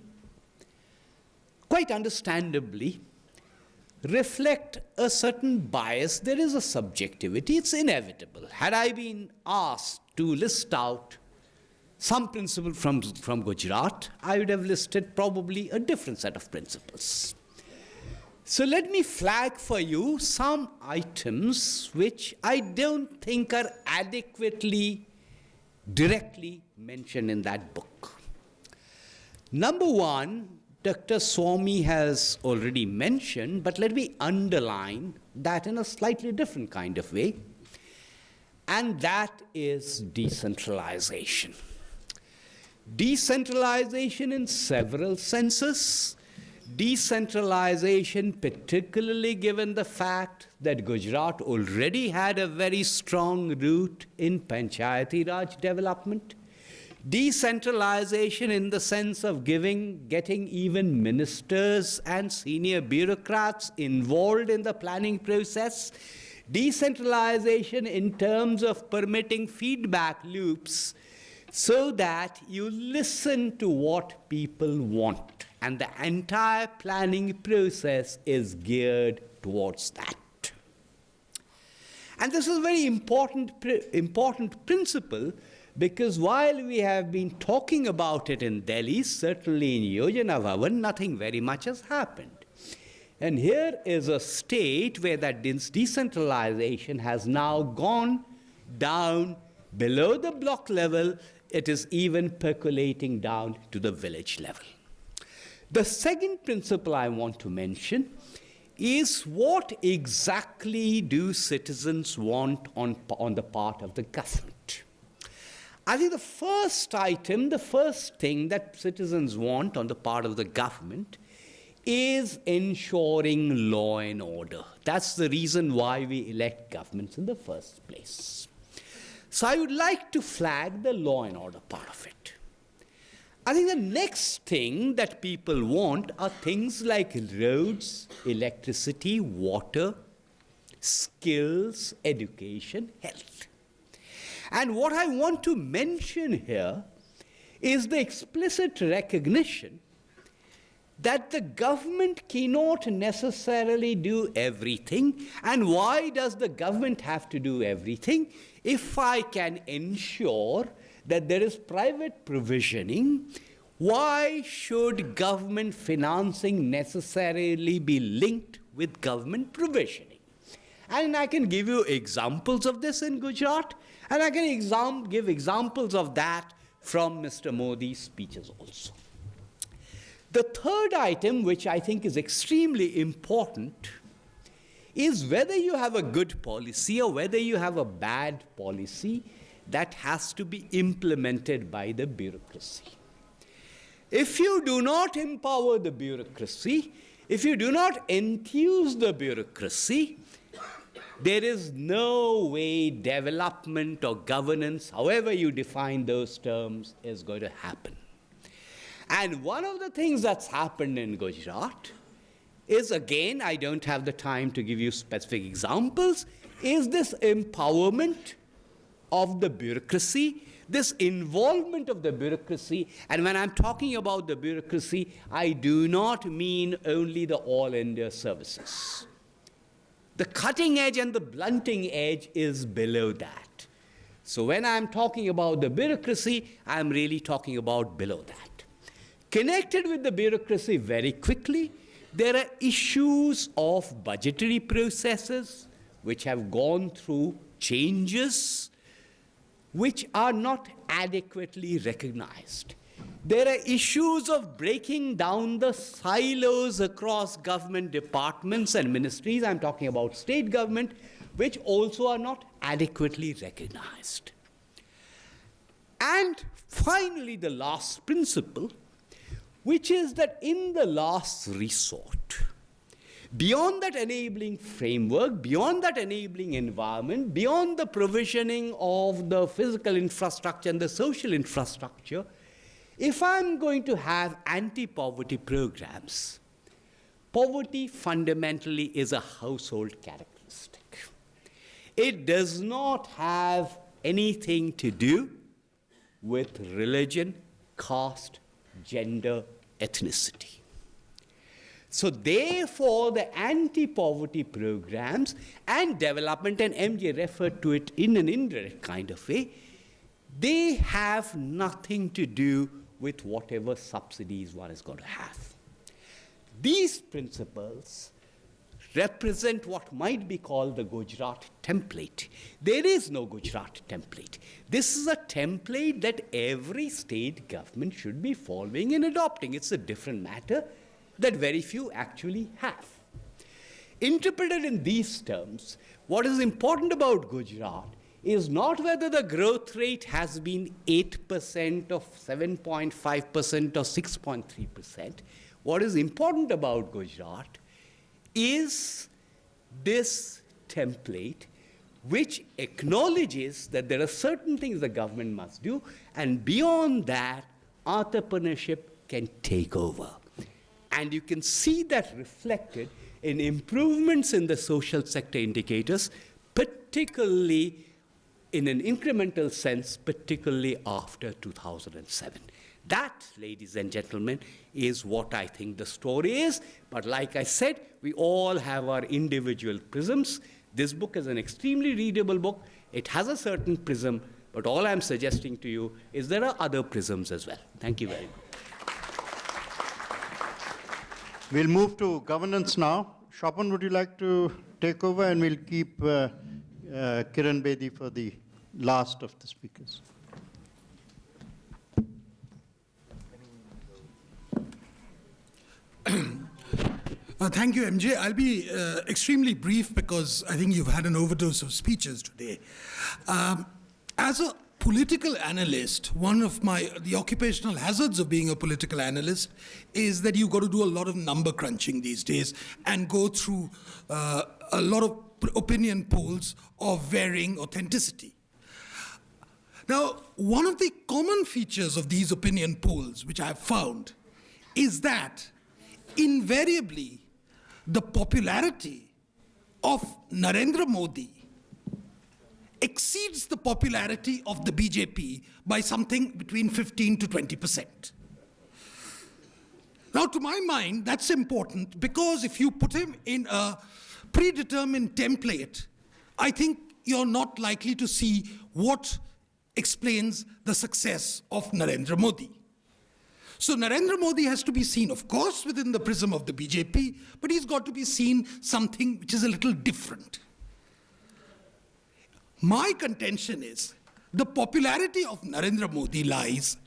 quite understandably, reflect a certain bias. There is a subjectivity. It's inevitable. Had I been asked to list out some principle from Gujarat, I would have listed probably a different set of principles. So let me flag for you some items which I don't think are adequately directly mentioned in that book. Number one, Dr. Swami has already mentioned, but let me underline that in a slightly different kind of way, and that is decentralization. Decentralization in several senses. Decentralization, particularly given the fact that Gujarat already had a very strong root in Panchayati Raj development. Decentralization in the sense of getting even ministers and senior bureaucrats involved in the planning process. Decentralization in terms of permitting feedback loops so that you listen to what people want. And the entire planning process is geared towards that. And this is a very important principle, because while we have been talking about it in Delhi, certainly in Yojana Bhavan, nothing very much has happened. And here is a state where that decentralization has now gone down below the block level. It is even percolating down to the village level. The second principle I want to mention is, what exactly do citizens want on the part of the government? I think the first item, the first thing that citizens want on the part of the government is ensuring law and order. That's the reason why we elect governments in the first place. So I would like to flag the law and order part of it. I think the next thing that people want are things like roads, electricity, water, skills, education, health. And what I want to mention here is the explicit recognition that the government cannot necessarily do everything. And why does the government have to do everything? If I can ensure that there is private provisioning, why should government financing necessarily be linked with government provisioning? And I can give you examples of this in Gujarat, and I can give examples of that from Mr. Modi's speeches also. The third item, which I think is extremely important, is whether you have a good policy or whether you have a bad policy, that has to be implemented by the bureaucracy. If you do not empower the bureaucracy, if you do not enthuse the bureaucracy, there is no way development or governance, however you define those terms, is going to happen. And one of the things that's happened in Gujarat is, again, I don't have the time to give you specific examples, is this empowerment of the bureaucracy, this involvement of the bureaucracy. And when I'm talking about the bureaucracy, I do not mean only the All India services. The cutting edge and the blunting edge is below that. So when I'm talking about the bureaucracy, I'm really talking about below that. Connected with the bureaucracy very quickly, there are issues of budgetary processes which have gone through changes which are not adequately recognized. There are issues of breaking down the silos across government departments and ministries, I'm talking about state government, which also are not adequately recognized. And finally, the last principle, which is that in the last resort, beyond that enabling framework, beyond that enabling environment, beyond the provisioning of the physical infrastructure and the social infrastructure, if I'm going to have anti-poverty programs, poverty fundamentally is a household characteristic. It does not have anything to do with religion, caste, gender, ethnicity. So therefore, the anti-poverty programs and development, and MJ referred to it in an indirect kind of way, they have nothing to do with whatever subsidies one is going to have. These principles represent what might be called the Gujarat template. There is no Gujarat template. This is a template that every state government should be following and adopting. It's a different matter that very few actually have. Interpreted in these terms, what is important about Gujarat is not whether the growth rate has been 8% or 7.5% or 6.3%. What is important about Gujarat is this template which acknowledges that there are certain things the government must do, and beyond that, entrepreneurship can take over. And you can see that reflected in improvements in the social sector indicators, particularly in an incremental sense, particularly after 2007. That, ladies and gentlemen, is what I think the story is. But like I said, we all have our individual prisms. This book is an extremely readable book. It has a certain prism, but all I'm suggesting to you is there are other prisms as well. Thank you very much. We'll move to governance now. Shopin, would you like to take over? And we'll keep Kiran Bedi for the last of the speakers. Thank you, MJ. I'll be extremely brief because I think you've had an overdose of speeches today. As a political analyst, one of the occupational hazards of being a political analyst is that you've got to do a lot of number crunching these days and go through a lot of opinion polls of varying authenticity. Now, one of the common features of these opinion polls, which I've found, is that invariably the popularity of Narendra Modi exceeds the popularity of the BJP by something between 15 to 20%. Now, to my mind, that's important because if you put him in a predetermined template, I think you're not likely to see what explains the success of Narendra Modi. So Narendra Modi has to be seen, of course, within the prism of the BJP, but he's got to be seen something which is a little different. My contention is the popularity of Narendra Modi lies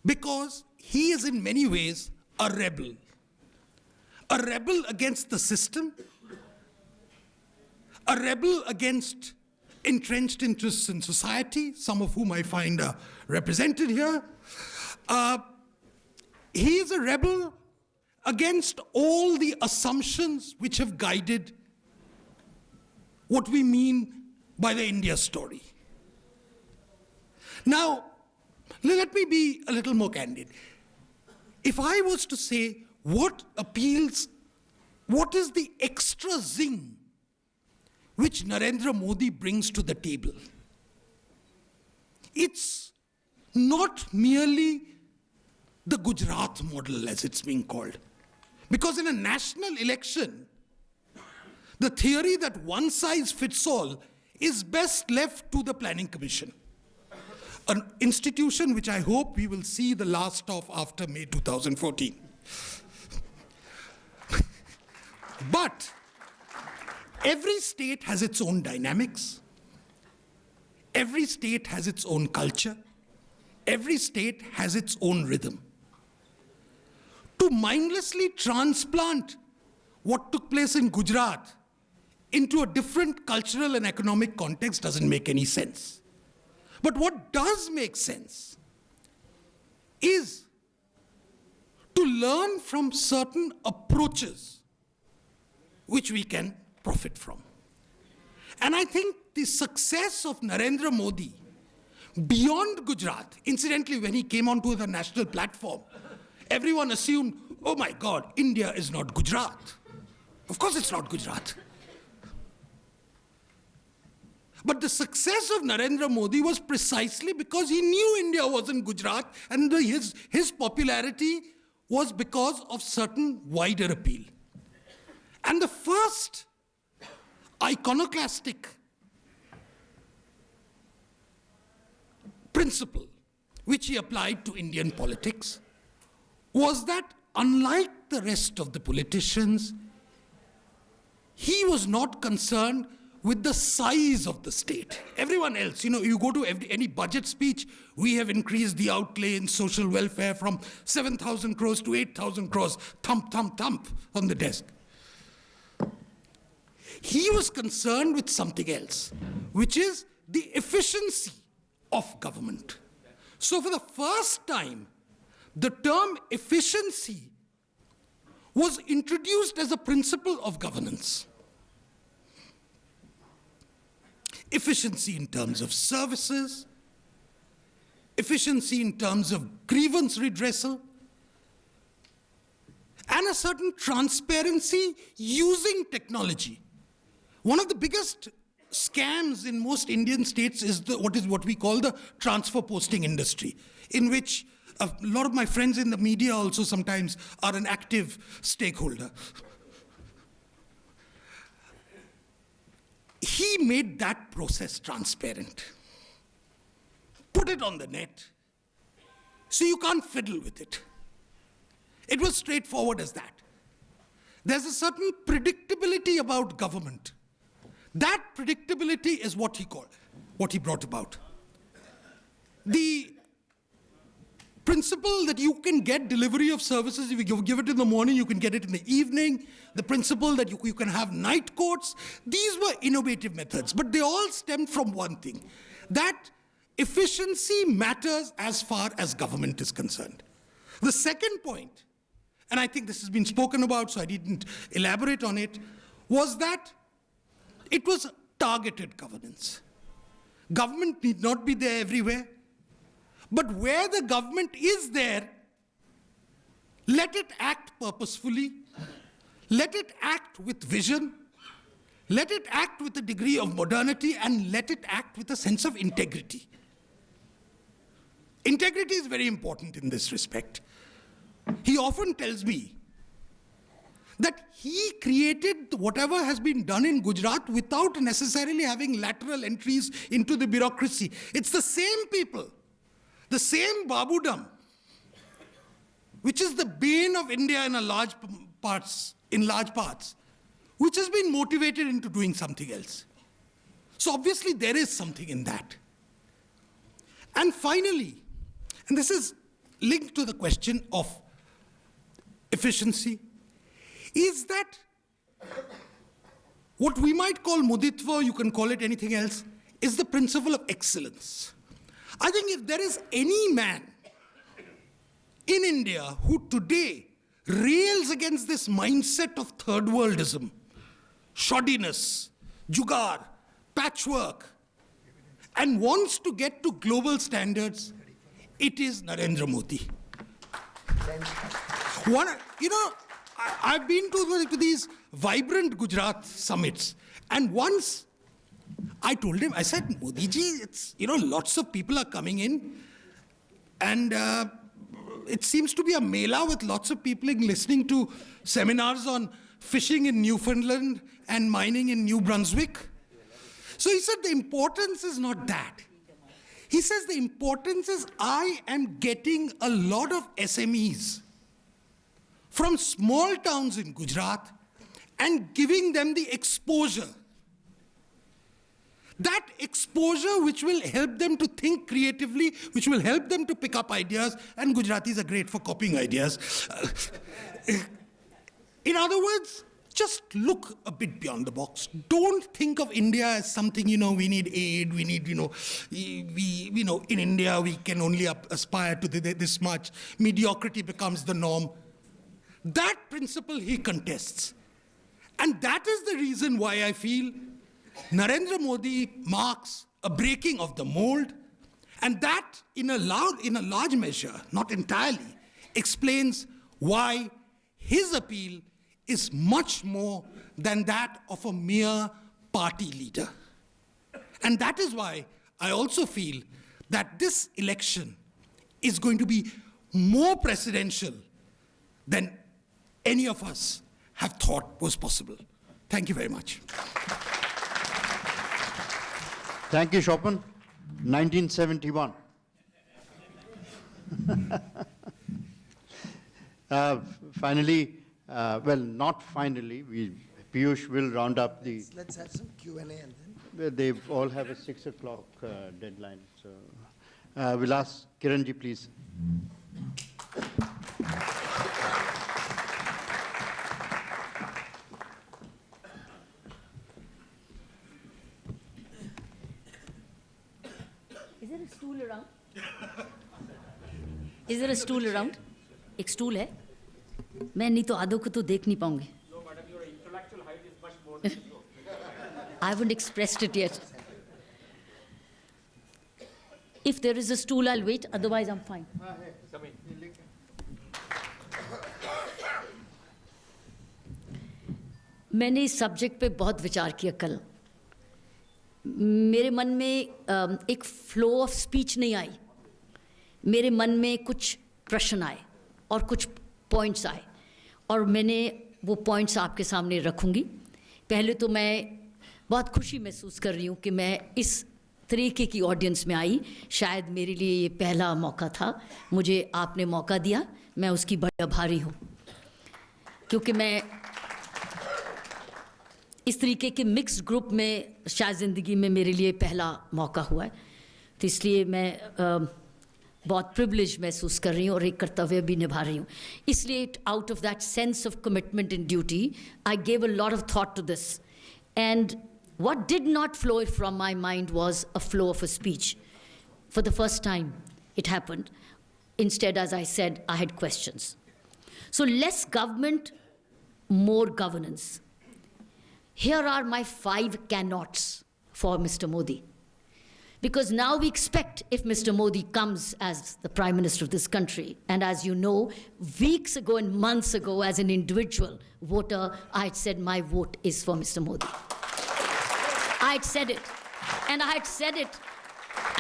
because he is in many ways a rebel against the system, a rebel against entrenched interests in society, some of whom I find are represented here. He is a rebel against all the assumptions which have guided what we mean by the India story. Now, let me be a little more candid. If I was to say what appeals, what is the extra zing which Narendra Modi brings to the table, it's not merely the Gujarat model, as it's being called. Because in a national election, the theory that one size fits all is best left to the Planning Commission, an institution which I hope we will see the last of after May 2014. But every state has its own dynamics. Every state has its own culture. Every state has its own rhythm. To mindlessly transplant what took place in Gujarat into a different cultural and economic context doesn't make any sense. But what does make sense is to learn from certain approaches which we can profit from. And I think the success of Narendra Modi beyond Gujarat, incidentally, when he came onto the national platform, everyone assumed, oh my God, India is not Gujarat. Of course it's not Gujarat. But the success of Narendra Modi was precisely because he knew India wasn't Gujarat, and his popularity was because of certain wider appeal. And the first iconoclastic principle which he applied to Indian politics was that, unlike the rest of the politicians, he was not concerned with the size of the state. Everyone else, you go to any budget speech, we have increased the outlay in social welfare from 7,000 crores to 8,000 crores, thump, thump, thump on the desk. He was concerned with something else, which is the efficiency of government. So for the first time, the term efficiency was introduced as a principle of governance. Efficiency in terms of services, efficiency in terms of grievance redressal, and a certain transparency using technology. One of the biggest scams in most Indian states is what we call the transfer posting industry, in which a lot of my friends in the media also sometimes are an active stakeholder. He made that process transparent. Put it on the net, so you can't fiddle with it. It was straightforward as that. There's a certain predictability about government. That predictability is what he brought about. The principle that you can get delivery of services, if you give it in the morning, you can get it in the evening. The principle that you can have night courts, these were innovative methods, but they all stemmed from one thing, that efficiency matters as far as government is concerned. The second point, and I think this has been spoken about, so I didn't elaborate on it, was that it was targeted governance. Government need not be there everywhere, but where the government is there, let it act purposefully, let it act with vision, let it act with a degree of modernity, and let it act with a sense of integrity. Integrity is very important in this respect. He often tells me that he created whatever has been done in Gujarat without necessarily having lateral entries into the bureaucracy. It's the same people, the same Babudam, which is the bane of India in large parts, which has been motivated into doing something else. So obviously there is something in that. And finally, and this is linked to the question of efficiency, is that what we might call Moditva, you can call it anything else, is the principle of excellence. I think if there is any man in India who today rails against this mindset of third worldism, shoddiness, jugaad, patchwork, and wants to get to global standards, it is Narendra Modi. I've been to these vibrant Gujarat summits, and once I told him, I said, Modi ji, it's, lots of people are coming in, and it seems to be a mela with lots of people listening to seminars on fishing in Newfoundland and mining in New Brunswick. So he said the importance is not that. He says the importance is I am getting a lot of SMEs from small towns in Gujarat and giving them the exposure. That exposure which will help them to think creatively, which will help them to pick up ideas, and Gujaratis are great for copying ideas. In other words, just look a bit beyond the box. Don't think of India as something, we need aid, we need, in India we can only aspire to this much. Mediocrity becomes the norm. That principle he contests. And that is the reason why I feel Narendra Modi marks a breaking of the mold, and that in a large measure, not entirely, explains why his appeal is much more than that of a mere party leader. And that is why I also feel that this election is going to be more presidential than any of us have thought was possible. Thank you very much. Thank you, Chopin. 1971. Finally, well, not finally, Piyush will round up the... Let's have some Q&A and then... They all have a 6 o'clock deadline. So we'll ask Kiranji, please. Is there a stool around? Is there a stool around? एक stool है? मैं नहीं तो आधों को तो देख नहीं पाऊंगी. No, madam, your intellectual height is much more than yours. I haven't expressed it yet. If there is a stool, I'll wait. Otherwise, I'm fine. मैंने इस सब्जेक्ट पे बहुत विचार किया कल. मेरे मन में एक फ्लो ऑफ स्पीच नहीं आई. मेरे मन में कुछ प्रश्न आए और कुछ पॉइंट्स आए और मैंने वो पॉइंट्स आपके सामने रखूंगी। पहले तो मैं बहुत खुशी महसूस कर रही हूँ कि मैं इस तरीके की ऑडियंस में आई। शायद मेरे लिए ये पहला मौका था, मुझे आपने मौका दिया, मैं उसकी बड़ी आभारी हूँ, क्योंकि मैं इस तरीके के मिक्स्ड ग्रुप में शायद ज़िंदगी में मेरे लिए पहला मौका हुआ है। तो इसलिए मैं बहुत प्रिविलेज महसूस कर रही हूँ और एक कर्तव्य भी निभा रही हूँ। इसलिए out of that sense of commitment and duty I gave a lot of thought to this, and what did not flow from my mind was a flow of a speech. For the first time it happened. Instead, as I said, I had questions. So less government, more governance. Here are my 5 cannots for Mr. Modi. Because now we expect, if Mr. Modi comes as the Prime Minister of this country, and as you know, weeks ago and months ago, as an individual voter, I had said my vote is for Mr. Modi. I had said it, and I had said it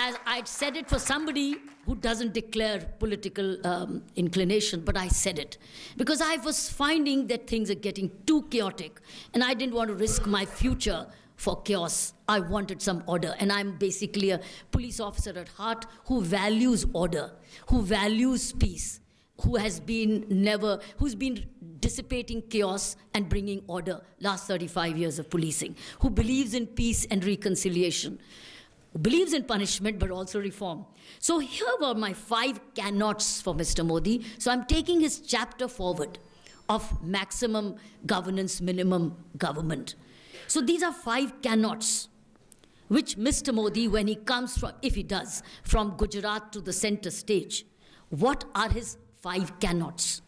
as I'd said it for somebody who doesn't declare political inclination, but I said it because I was finding that things are getting too chaotic, and I didn't want to risk my future for chaos. I wanted some order, and I'm basically a police officer at heart who values order, who values peace, who's been dissipating chaos and bringing order last 35 years of policing, who believes in peace and reconciliation, who believes in punishment but also reform. So here were my 5 cannots for Mr. Modi. So I'm taking his chapter forward of maximum governance, minimum government. So these are 5 cannots which Mr. Modi, when he comes from, if he does, from Gujarat to the center stage, what are his 5 cannots?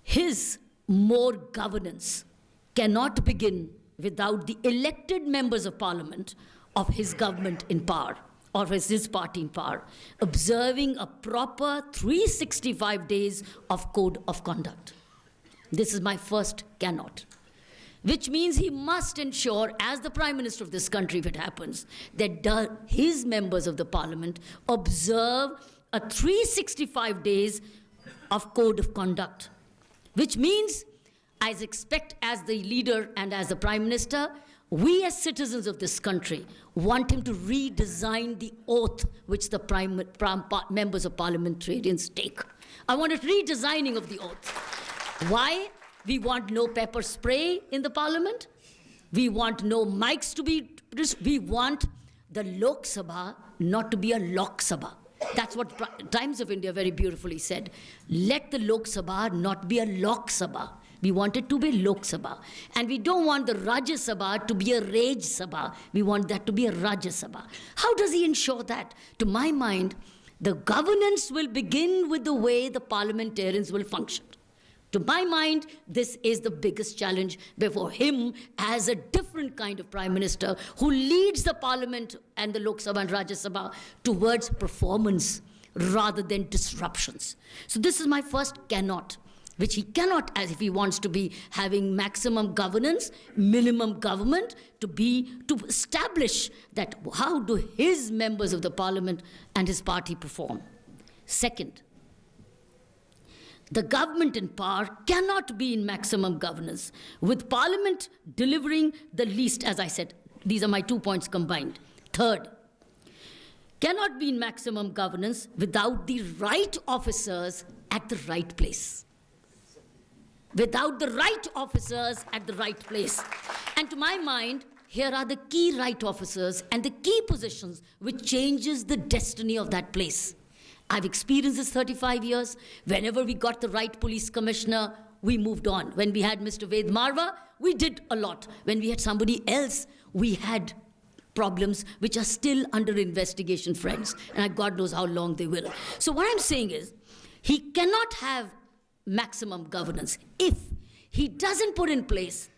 His more governance cannot begin without the elected members of parliament of his government in power, or his party in power, observing a proper 365 days of code of conduct. This is my first cannot. Which means he must ensure, as the Prime Minister of this country, if it happens, that his members of the parliament observe a 365 days of code of conduct. Which means, I expect as the leader and as the Prime Minister, we as citizens of this country want him to redesign the oath which the members of parliamentarians take. I want a redesigning of the oath. Why? We want no pepper spray in the parliament. We want no mics to be, we want the Lok Sabha not to be a Lok Sabha. That's what Times of India very beautifully said. Let the Lok Sabha not be a Lok Sabha. We want it to be Lok Sabha. And we don't want the Rajya Sabha to be a Raj Sabha. We want that to be a Rajya Sabha. How does he ensure that? To my mind, the governance will begin with the way the parliamentarians will function. To my mind, this is the biggest challenge before him as a different kind of Prime Minister who leads the Parliament and the Lok Sabha and Rajya Sabha towards performance rather than disruptions. So this is my first cannot, which he cannot, as if he wants to be having maximum governance, minimum government, to establish that how do his members of the Parliament and his party perform. Second, the government in power cannot be in maximum governance, with Parliament delivering the least, as I said. These are my 2 points combined. Third, cannot be in maximum governance without the right officers at the right place. Without the right officers at the right place. And to my mind, here are the key right officers and the key positions which changes the destiny of that place. I've experienced this 35 years. Whenever we got the right police commissioner, we moved on. When we had Mr. Ved Marwa, we did a lot. When we had somebody else, we had problems which are still under investigation, friends. And God knows how long they will. So what I'm saying is, he cannot have maximum governance if he doesn't put in place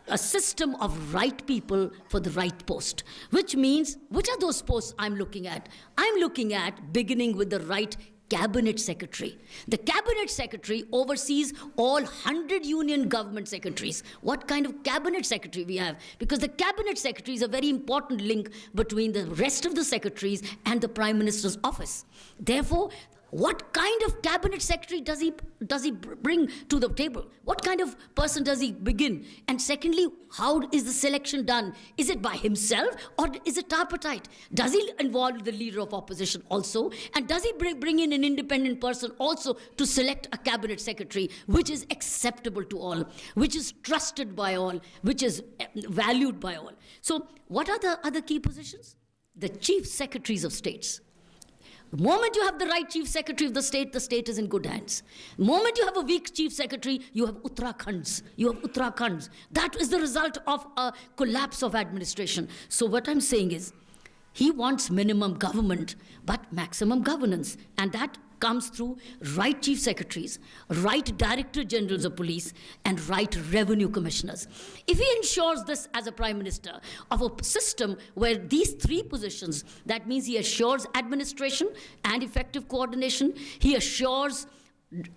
a system of right people for the right post, which means, which are those posts I'm looking at? I'm looking at beginning with the right cabinet secretary. The cabinet secretary oversees all 100 union government secretaries. What kind of cabinet secretary we have? Because the cabinet secretary is a very important link between the rest of the secretaries and the Prime Minister's office. Therefore, What kind of cabinet secretary does he bring to the table? What kind of person does he begin? And secondly, how is the selection done? Is it by himself or is it tripartite? Does he involve the leader of opposition also? And does he bring in an independent person also to select a cabinet secretary which is acceptable to all, which is trusted by all, which is valued by all? So what are the other key positions? The chief secretaries of states. The moment you have the right chief secretary of the state is in good hands. The moment you have a weak chief secretary, you have Uttarakhonds. That is the result of a collapse of administration. So what I'm saying is, he wants minimum government, but maximum governance. And that comes through right chief secretaries, right director generals of police, and right revenue commissioners. If he ensures this as a prime minister of a system where these three positions, that means he assures administration and effective coordination, he assures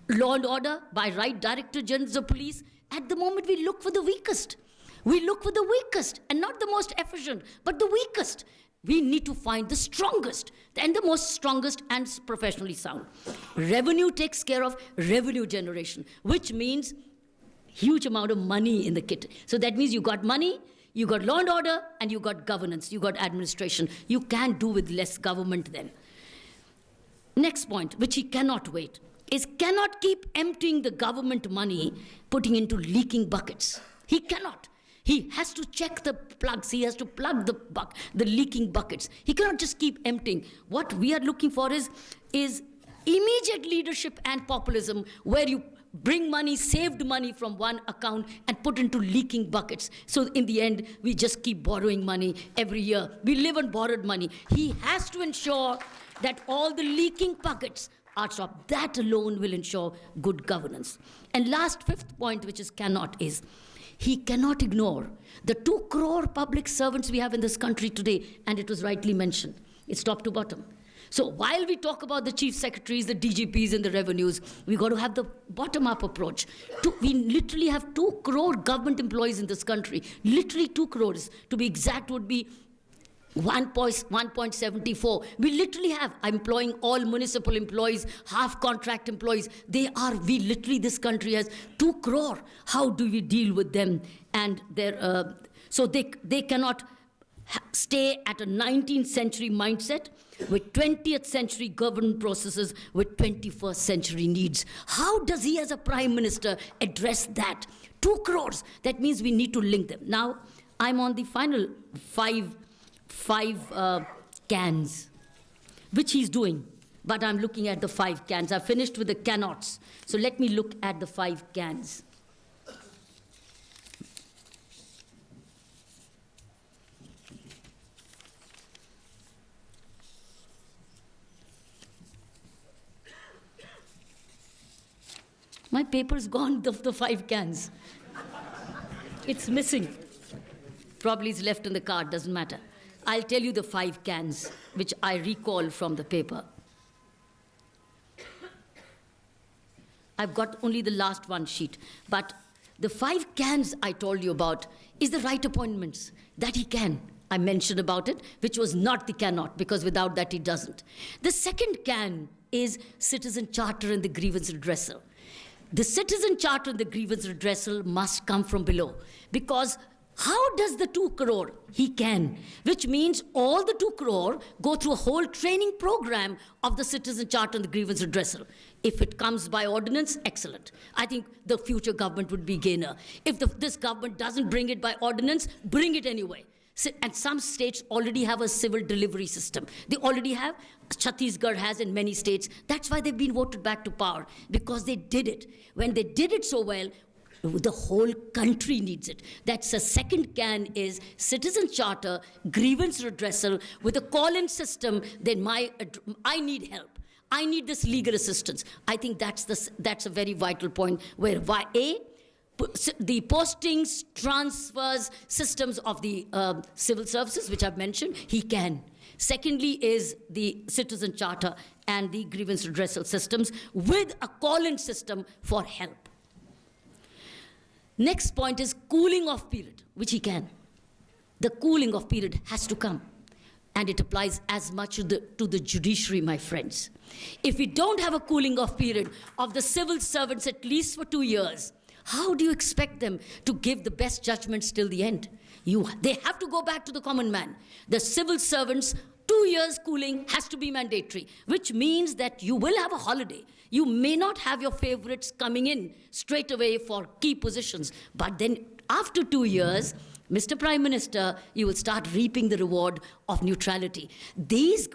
law and order by right director generals of police. At the moment, we look for the weakest. We look for the weakest, and not the most efficient, but the weakest. We need to find the strongest and the most strongest and professionally sound. Revenue takes care of revenue generation, which means huge amount of money in the kit. So that means you got money, you got law and order, and you got governance, you got administration. You can't do with less government then. Next point, which he cannot wait, is cannot keep emptying the government money, putting into leaking buckets. He cannot. He has to check the plugs. He has to plug the leaking buckets. He cannot just keep emptying. What we are looking for is immediate leadership and populism, where you bring money, saved money from one account and put into leaking buckets. So in the end, we just keep borrowing money every year. We live on borrowed money. He has to ensure that all the leaking buckets are stopped. That alone will ensure good governance. And last, fifth point, which is cannot, is he cannot ignore the 2 crore public servants we have in this country today, and it was rightly mentioned. It's top to bottom. So while we talk about the chief secretaries, the DGPs, and the revenues, we got to have the bottom-up approach. We literally have 2 crore government employees in this country. Literally 2 crores. To be exact, would be 1.74. We literally have employing all municipal employees, half contract employees. This country has 2 crore. How do we deal with them? And so they cannot stay at a 19th century mindset with 20th century government processes with 21st century needs. How does he as a prime minister address that? 2 crores. That means we need to link them. Now, I'm on the final five cans, which he's doing. But I'm looking at the 5 cans. I finished with the cannots. So let me look at the 5 cans. My paper's gone, the 5 cans. It's missing. Probably it's left in the card, doesn't matter. I'll tell you the 5 cans, which I recall from the paper. I've got only the last one sheet. But the 5 cans I told you about is the right appointments that he can. I mentioned about it, which was not the cannot, because without that he doesn't. The second can is citizen charter and the grievance redressal. The citizen charter and the grievance redressal must come from below, because how does the 2 crore? He can, which means all the 2 crore go through a whole training program of the citizen charter and the grievance redressal. If it comes by ordinance, excellent. I think the future government would be gainer. If this government doesn't bring it by ordinance, bring it anyway. And some states already have a civil delivery system. They already have. Chhattisgarh has in many states. That's why they've been voted back to power, because they did it. When they did it so well, the whole country needs it. That's the second can is citizen charter, grievance redressal with a call-in system. Then I need help. I need this legal assistance. I think that's a very vital point where the postings, transfers, systems of the civil services, which I've mentioned, he can. Secondly is the citizen charter and the grievance redressal systems with a call-in system for help. Next point is cooling off period, which he can. The cooling off period has to come. And it applies as much to the judiciary, my friends. If we don't have a cooling off period of the civil servants at least for 2 years, how do you expect them to give the best judgments till the end? They have to go back to the common man. The civil servants, 2 years cooling has to be mandatory, which means that you will have a holiday. You may not have your favorites coming in straight away for key positions, but then after 2 years, Mr. Prime Minister, you will start reaping the reward of neutrality. These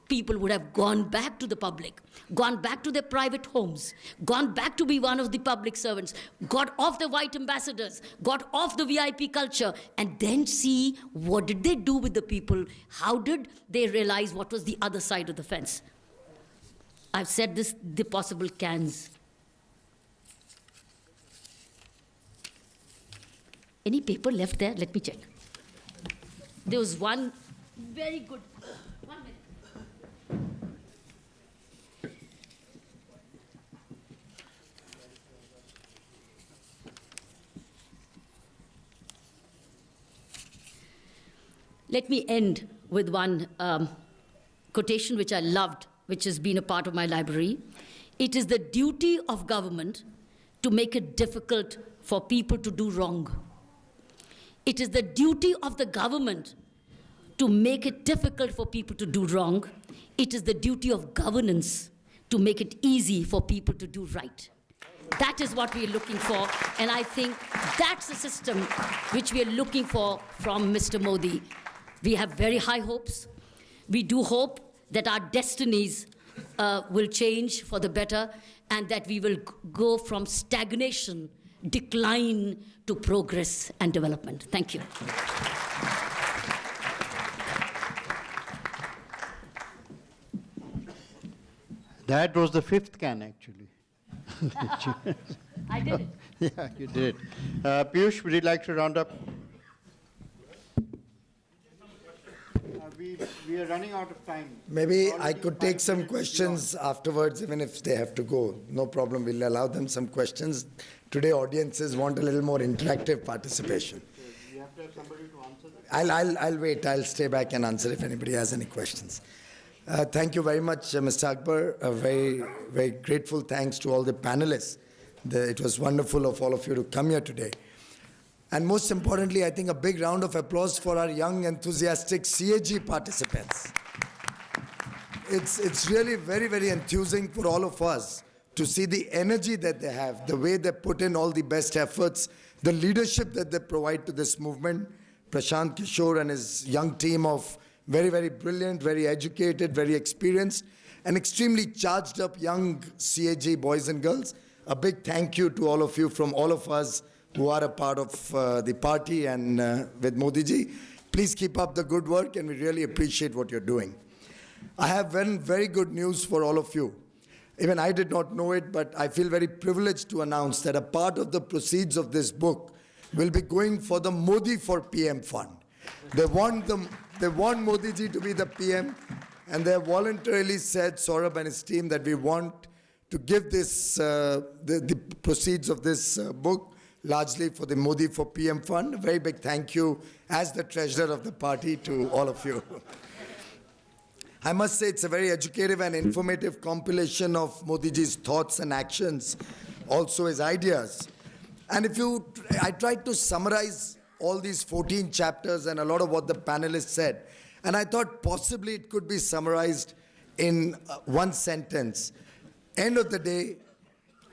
people would have gone back to the public, gone back to their private homes, gone back to be one of the public servants, got off the white ambassadors, got off the VIP culture, and then see what did they do with the people? How did they realize what was the other side of the fence? I've said this, the possible cans. Any paper left there? Let me check. There was one very good. 1 minute. Let me end with one quotation which I loved, which has been a part of my library. It is the duty of government to make it difficult for people to do wrong. It is the duty of the government to make it difficult for people to do wrong. It is the duty of governance to make it easy for people to do right. That is what we are looking for, and I think that's the system which we are looking for from Mr. Modi. We have very high hopes. We do hope that our destinies will change for the better, and that we will go from stagnation, decline, to progress and development. Thank you. That was the fifth can, actually. I did it. Yeah, you did. Piyush, would you like to round up? We are running out of time. Maybe I could take some questions afterwards, even if they have to go. No problem, we'll allow them some questions. Today, audiences want a little more interactive participation. You have to have somebody to answer that. I'll wait. I'll stay back and answer if anybody has any questions. Thank you very much, Mr. Akbar. A very, very grateful thanks to all the panelists. It was wonderful of all of you to come here today. And most importantly, I think a big round of applause for our young, enthusiastic CAG participants. It's really very, very enthusing for all of us to see the energy that they have, the way they put in all the best efforts, the leadership that they provide to this movement. Prashant Kishore and his young team of very, very brilliant, very educated, very experienced, and extremely charged up young CAG boys and girls. A big thank you to all of you from all of us who are a part of the party and with Modi ji. Please keep up the good work, and we really appreciate what you're doing. I have very good news for all of you. Even I did not know it, but I feel very privileged to announce that a part of the proceeds of this book will be going for the Modi for PM fund. They want Modi ji to be the PM, and they have voluntarily said, Saurabh and his team, that we want to give this the proceeds of this book largely for the Modi for PM fund. A very big thank you as the treasurer of the party to all of you. I must say it's a very educative and informative compilation of Modi ji's thoughts and actions, also his ideas. And I tried to summarize all these 14 chapters and a lot of what the panelists said. And I thought possibly it could be summarized in one sentence. End of the day,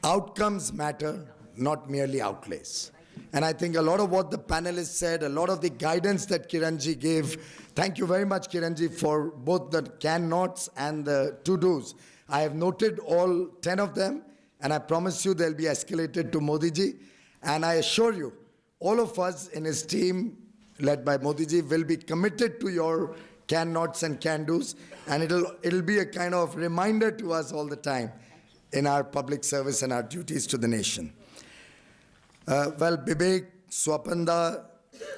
outcomes matter, not merely outlays. And I think a lot of what the panelists said, a lot of the guidance that Kiranji gave, thank you very much, Kiranji, for both the can nots and the to-dos. I have noted all 10 of them, and I promise you they'll be escalated to Modi ji. And I assure you, all of us in his team, led by Modi ji, will be committed to your can nots and can dos, and it'll be a kind of reminder to us all the time in our public service and our duties to the nation. Well, Bibek, Swapanda,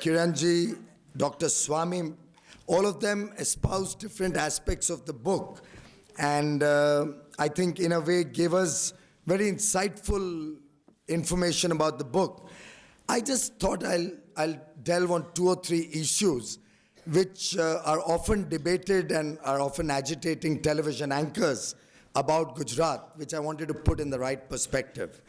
Kiranji, Dr. Swami, all of them espoused different aspects of the book, and I think in a way gave us very insightful information about the book. I just thought I'll delve on 2 or 3 issues which are often debated and are often agitating television anchors about Gujarat, which I wanted to put in the right perspective.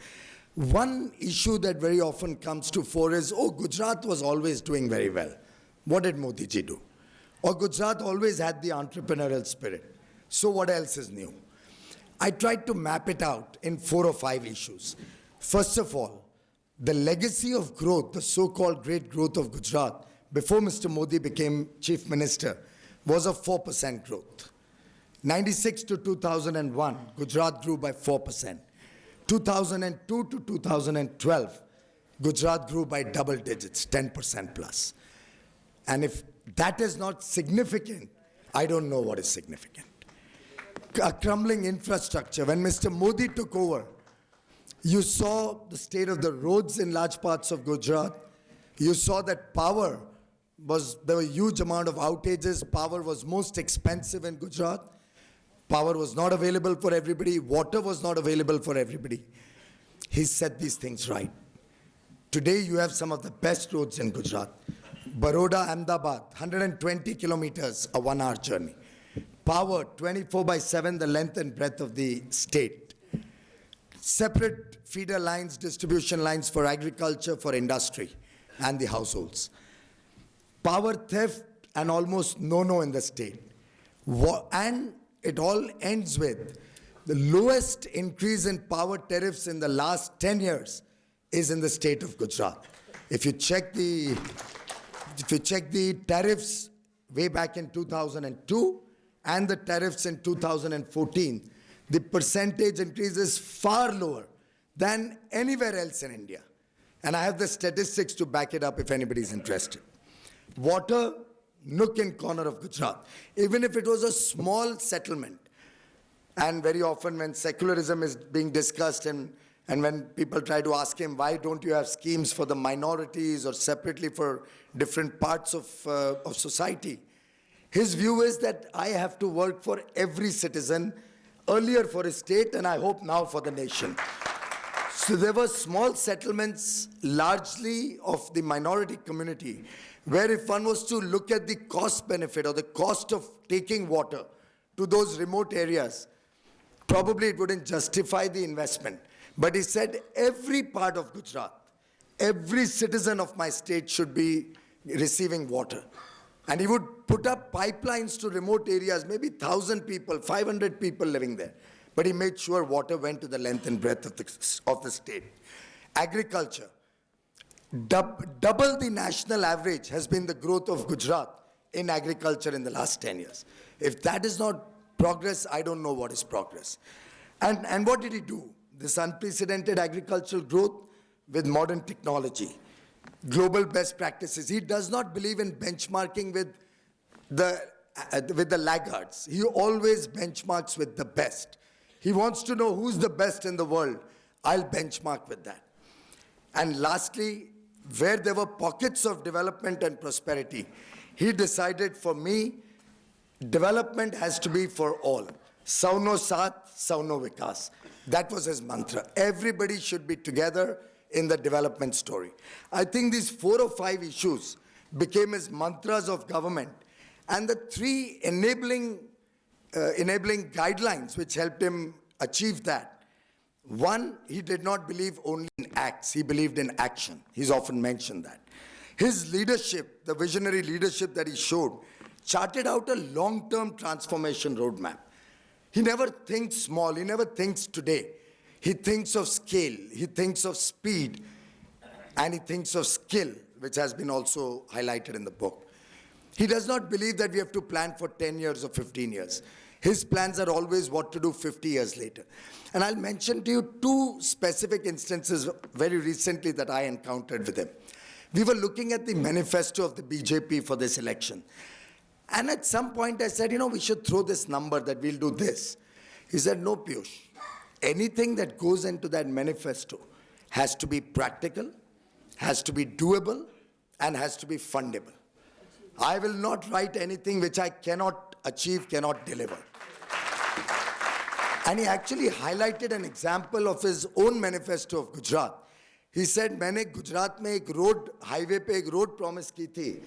One issue that very often comes to fore is, oh, Gujarat was always doing very well. What did Modi ji do? Or Gujarat always had the entrepreneurial spirit. So what else is new? I tried to map it out in 4 or 5 issues. First of all, the legacy of growth, the so-called great growth of Gujarat, before Mr. Modi became Chief Minister, was a 4% growth. 96 to 2001, Gujarat grew by 4%. 2002 to 2012, Gujarat grew by double digits, 10% plus. And if that is not significant, I don't know what is significant. A crumbling infrastructure. When Mr. Modi took over, you saw the state of the roads in large parts of Gujarat. You saw that power there were a huge amount of outages. Power was most expensive in Gujarat. Power was not available for everybody. Water was not available for everybody. He set these things right. Today you have some of the best roads in Gujarat. Baroda, Ahmedabad, 120 kilometers, a 1-hour journey. Power, 24/7, the length and breadth of the state. Separate feeder lines, distribution lines for agriculture, for industry, and the households. Power theft and almost no in the state. And it all ends with the lowest increase in power tariffs in the last 10 years is in the state of Gujarat. If you check the tariffs way back in 2002 and the tariffs in 2014, the percentage increase is far lower than anywhere else in India. And I have the statistics to back it up if anybody is interested. Water, nook and corner of Gujarat. Even if it was a small settlement, and very often when secularism is being discussed and when people try to ask him, why don't you have schemes for the minorities or separately for different parts of society? His view is that I have to work for every citizen, earlier for his state and I hope now for the nation. So there were small settlements, largely of the minority community, where if one was to look at the cost benefit or the cost of taking water to those remote areas, probably it wouldn't justify the investment. But he said every part of Gujarat, every citizen of my state should be receiving water. And he would put up pipelines to remote areas, maybe 1,000 people, 500 people living there. But he made sure water went to the length and breadth of the state. Agriculture. Double the national average has been the growth of Gujarat in agriculture in the last 10 years. If that is not progress, I don't know what is progress. And what did he do? This unprecedented agricultural growth with modern technology, global best practices. He does not believe in benchmarking with the laggards. He always benchmarks with the best. He wants to know who's the best in the world. I'll benchmark with that. And lastly, where there were pockets of development and prosperity, he decided, for me, development has to be for all. Sauno Saath, Sauno Vikas. That was his mantra. Everybody should be together in the development story. I think these 4 or 5 issues became his mantras of government, and the 3 enabling guidelines which helped him achieve that. 1, he did not believe only in acts, he believed in action. He's often mentioned that. His leadership, the visionary leadership that he showed, charted out a long-term transformation roadmap. He never thinks small, he never thinks today. He thinks of scale, he thinks of speed, and he thinks of skill, which has been also highlighted in the book. He does not believe that we have to plan for 10 years or 15 years. His plans are always what to do 50 years later. And I'll mention to you 2 specific instances very recently that I encountered with him. We were looking at the manifesto of the BJP for this election. And at some point I said, we should throw this number that we'll do this. He said, no, Piyush. Anything that goes into that manifesto has to be practical, has to be doable, and has to be fundable. I will not write anything which I cannot achieve, cannot deliver. And he actually highlighted an example of his own manifesto of Gujarat. He said, मैंने गुजरात में एक road highway पे एक road promise की थी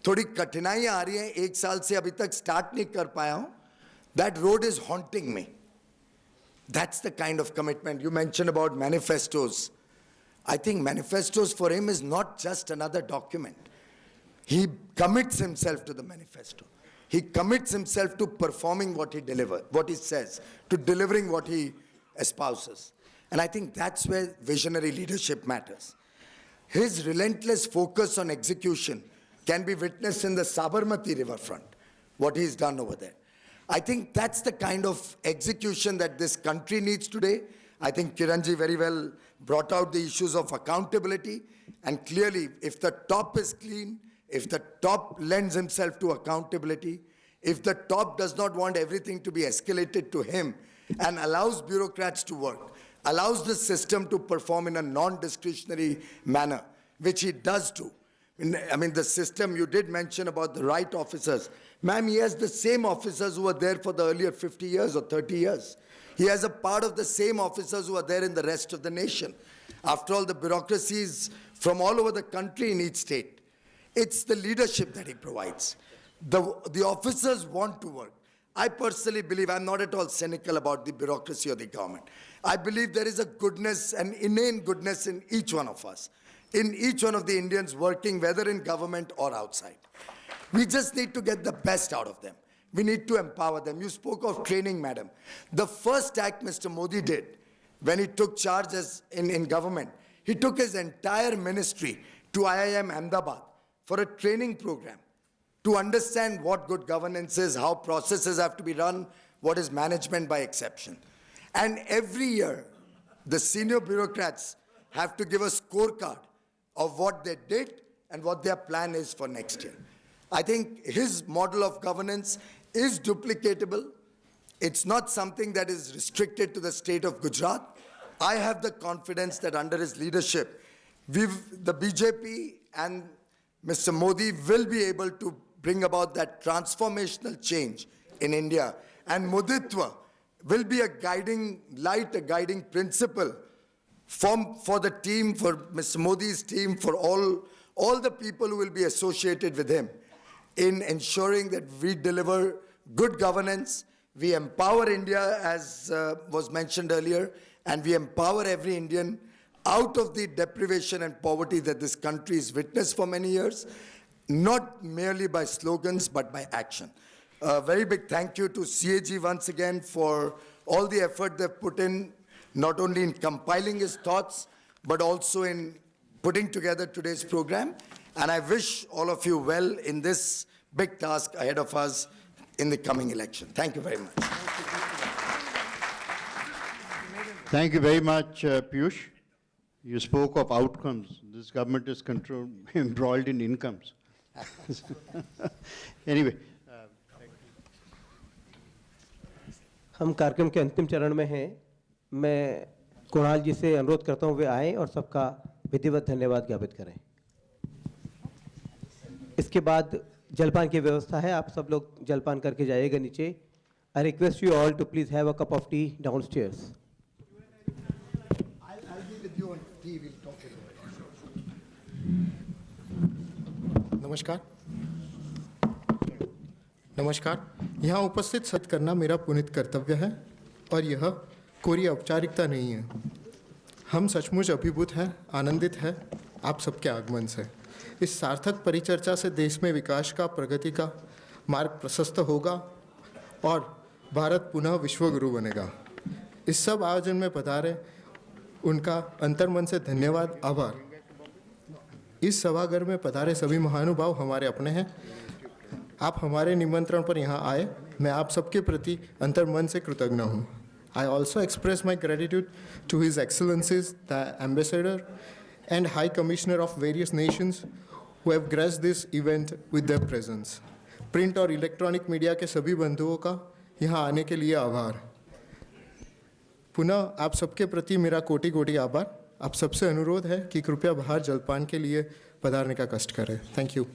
थोड़ी कठिनाइयां आ रही हैं, 1 साल से अभी तक स्टार्ट नहीं कर पाया हूं. That road is haunting me. That's the kind of commitment. You mentioned about manifestos. I think manifestos for him is not just another document. He commits himself to the manifesto. He commits himself to performing what he delivers, what he says, to delivering what he espouses. And I think that's where visionary leadership matters. His relentless focus on execution can be witnessed in the Sabarmati riverfront, what he's done over there. I think that's the kind of execution that this country needs today. I think Kiranji very well brought out the issues of accountability. And clearly, if the top is clean, if the top lends himself to accountability, if the top does not want everything to be escalated to him and allows bureaucrats to work, allows the system to perform in a non-discretionary manner, which he does do. I mean, the system, you did mention about the right officers. Ma'am, he has the same officers who were there for the earlier 50 years or 30 years. He has a part of the same officers who are there in the rest of the nation. After all, the bureaucracies from all over the country in each state. It's the leadership that he provides. The officers want to work. I personally believe, I'm not at all cynical about the bureaucracy of the government. I believe there is a goodness, an inane goodness in each one of us, in each one of the Indians working, whether in government or outside. We just need to get the best out of them. We need to empower them. You spoke of training, madam. The first act Mr. Modi did when he took charge in government, he took his entire ministry to IIM Ahmedabad for a training program to understand what good governance is, how processes have to be run, what is management by exception. And every year, the senior bureaucrats have to give a scorecard of what they did and what their plan is for next year. I think his model of governance is duplicatable. It's not something that is restricted to the state of Gujarat. I have the confidence that under his leadership, the BJP and Mr. Modi will be able to bring about that transformational change in India. And Moditva will be a guiding light, a guiding principle for the team, for Mr. Modi's team, for all the people who will be associated with him in ensuring that we deliver good governance, we empower India, as was mentioned earlier, and we empower every Indian out of the deprivation and poverty that this country has witnessed for many years, not merely by slogans, but by action. A very big thank you to CAG once again for all the effort they've put in, not only in compiling his thoughts, but also in putting together today's program. And I wish all of you well in this big task ahead of us in the coming election. Thank you very much. Thank you very much, Piyush. You spoke of outcomes. This government is embroiled in incomes. Anyway. हम कार्यक्रम के अंतिम चरण में हैं. मैं कुणाल जी से अनुरोध करता हूं वे आएं और सबका विधिवत धन्यवाद ज्ञापित करें. इसके बाद जलपान की व्यवस्था है. आप सब लोग जलपान करके जाइएगा नीचे. I request you all to please have a cup of tea downstairs. I'll be with you on tea. We'll talk about नमस्कार. नमस्कार. यहाँ उपस्थित सत्कार करना मेरा पुनीत कर्तव्य है और यह कोई औपचारिकता नहीं है. हम सचमुच अभिभूत हैं, आनंदित हैं आप सबके आगमन से. इस सार्थक परिचर्चा से देश में विकास का, प्रगति का मार्ग प्रशस्त होगा और भारत पुनः विश्वगुरु बनेगा. इस सब आयोजन में पधारे उनका अंतर्मन से धन्यवाद, आभार. इस सभागार में पधारे सभी महानुभाव हमारे अपने हैं. आप हमारे निमंत्रण पर यहाँ आए, मैं आप सबके प्रति अंतर्मन से कृतज्ञ हूँ. I also express my gratitude to His Excellencies, the Ambassador and High Commissioner of various nations who have graced this event with their presence. Print और इलेक्ट्रॉनिक मीडिया के सभी बंधुओं का यहाँ आने के लिए आभार. पुनः आप सबके प्रति मेरा कोटि कोटि आभार. आप सबसे अनुरोध है कि कृपया बाहर जलपान के लिए पधारने का कष्ट करें. Thank you.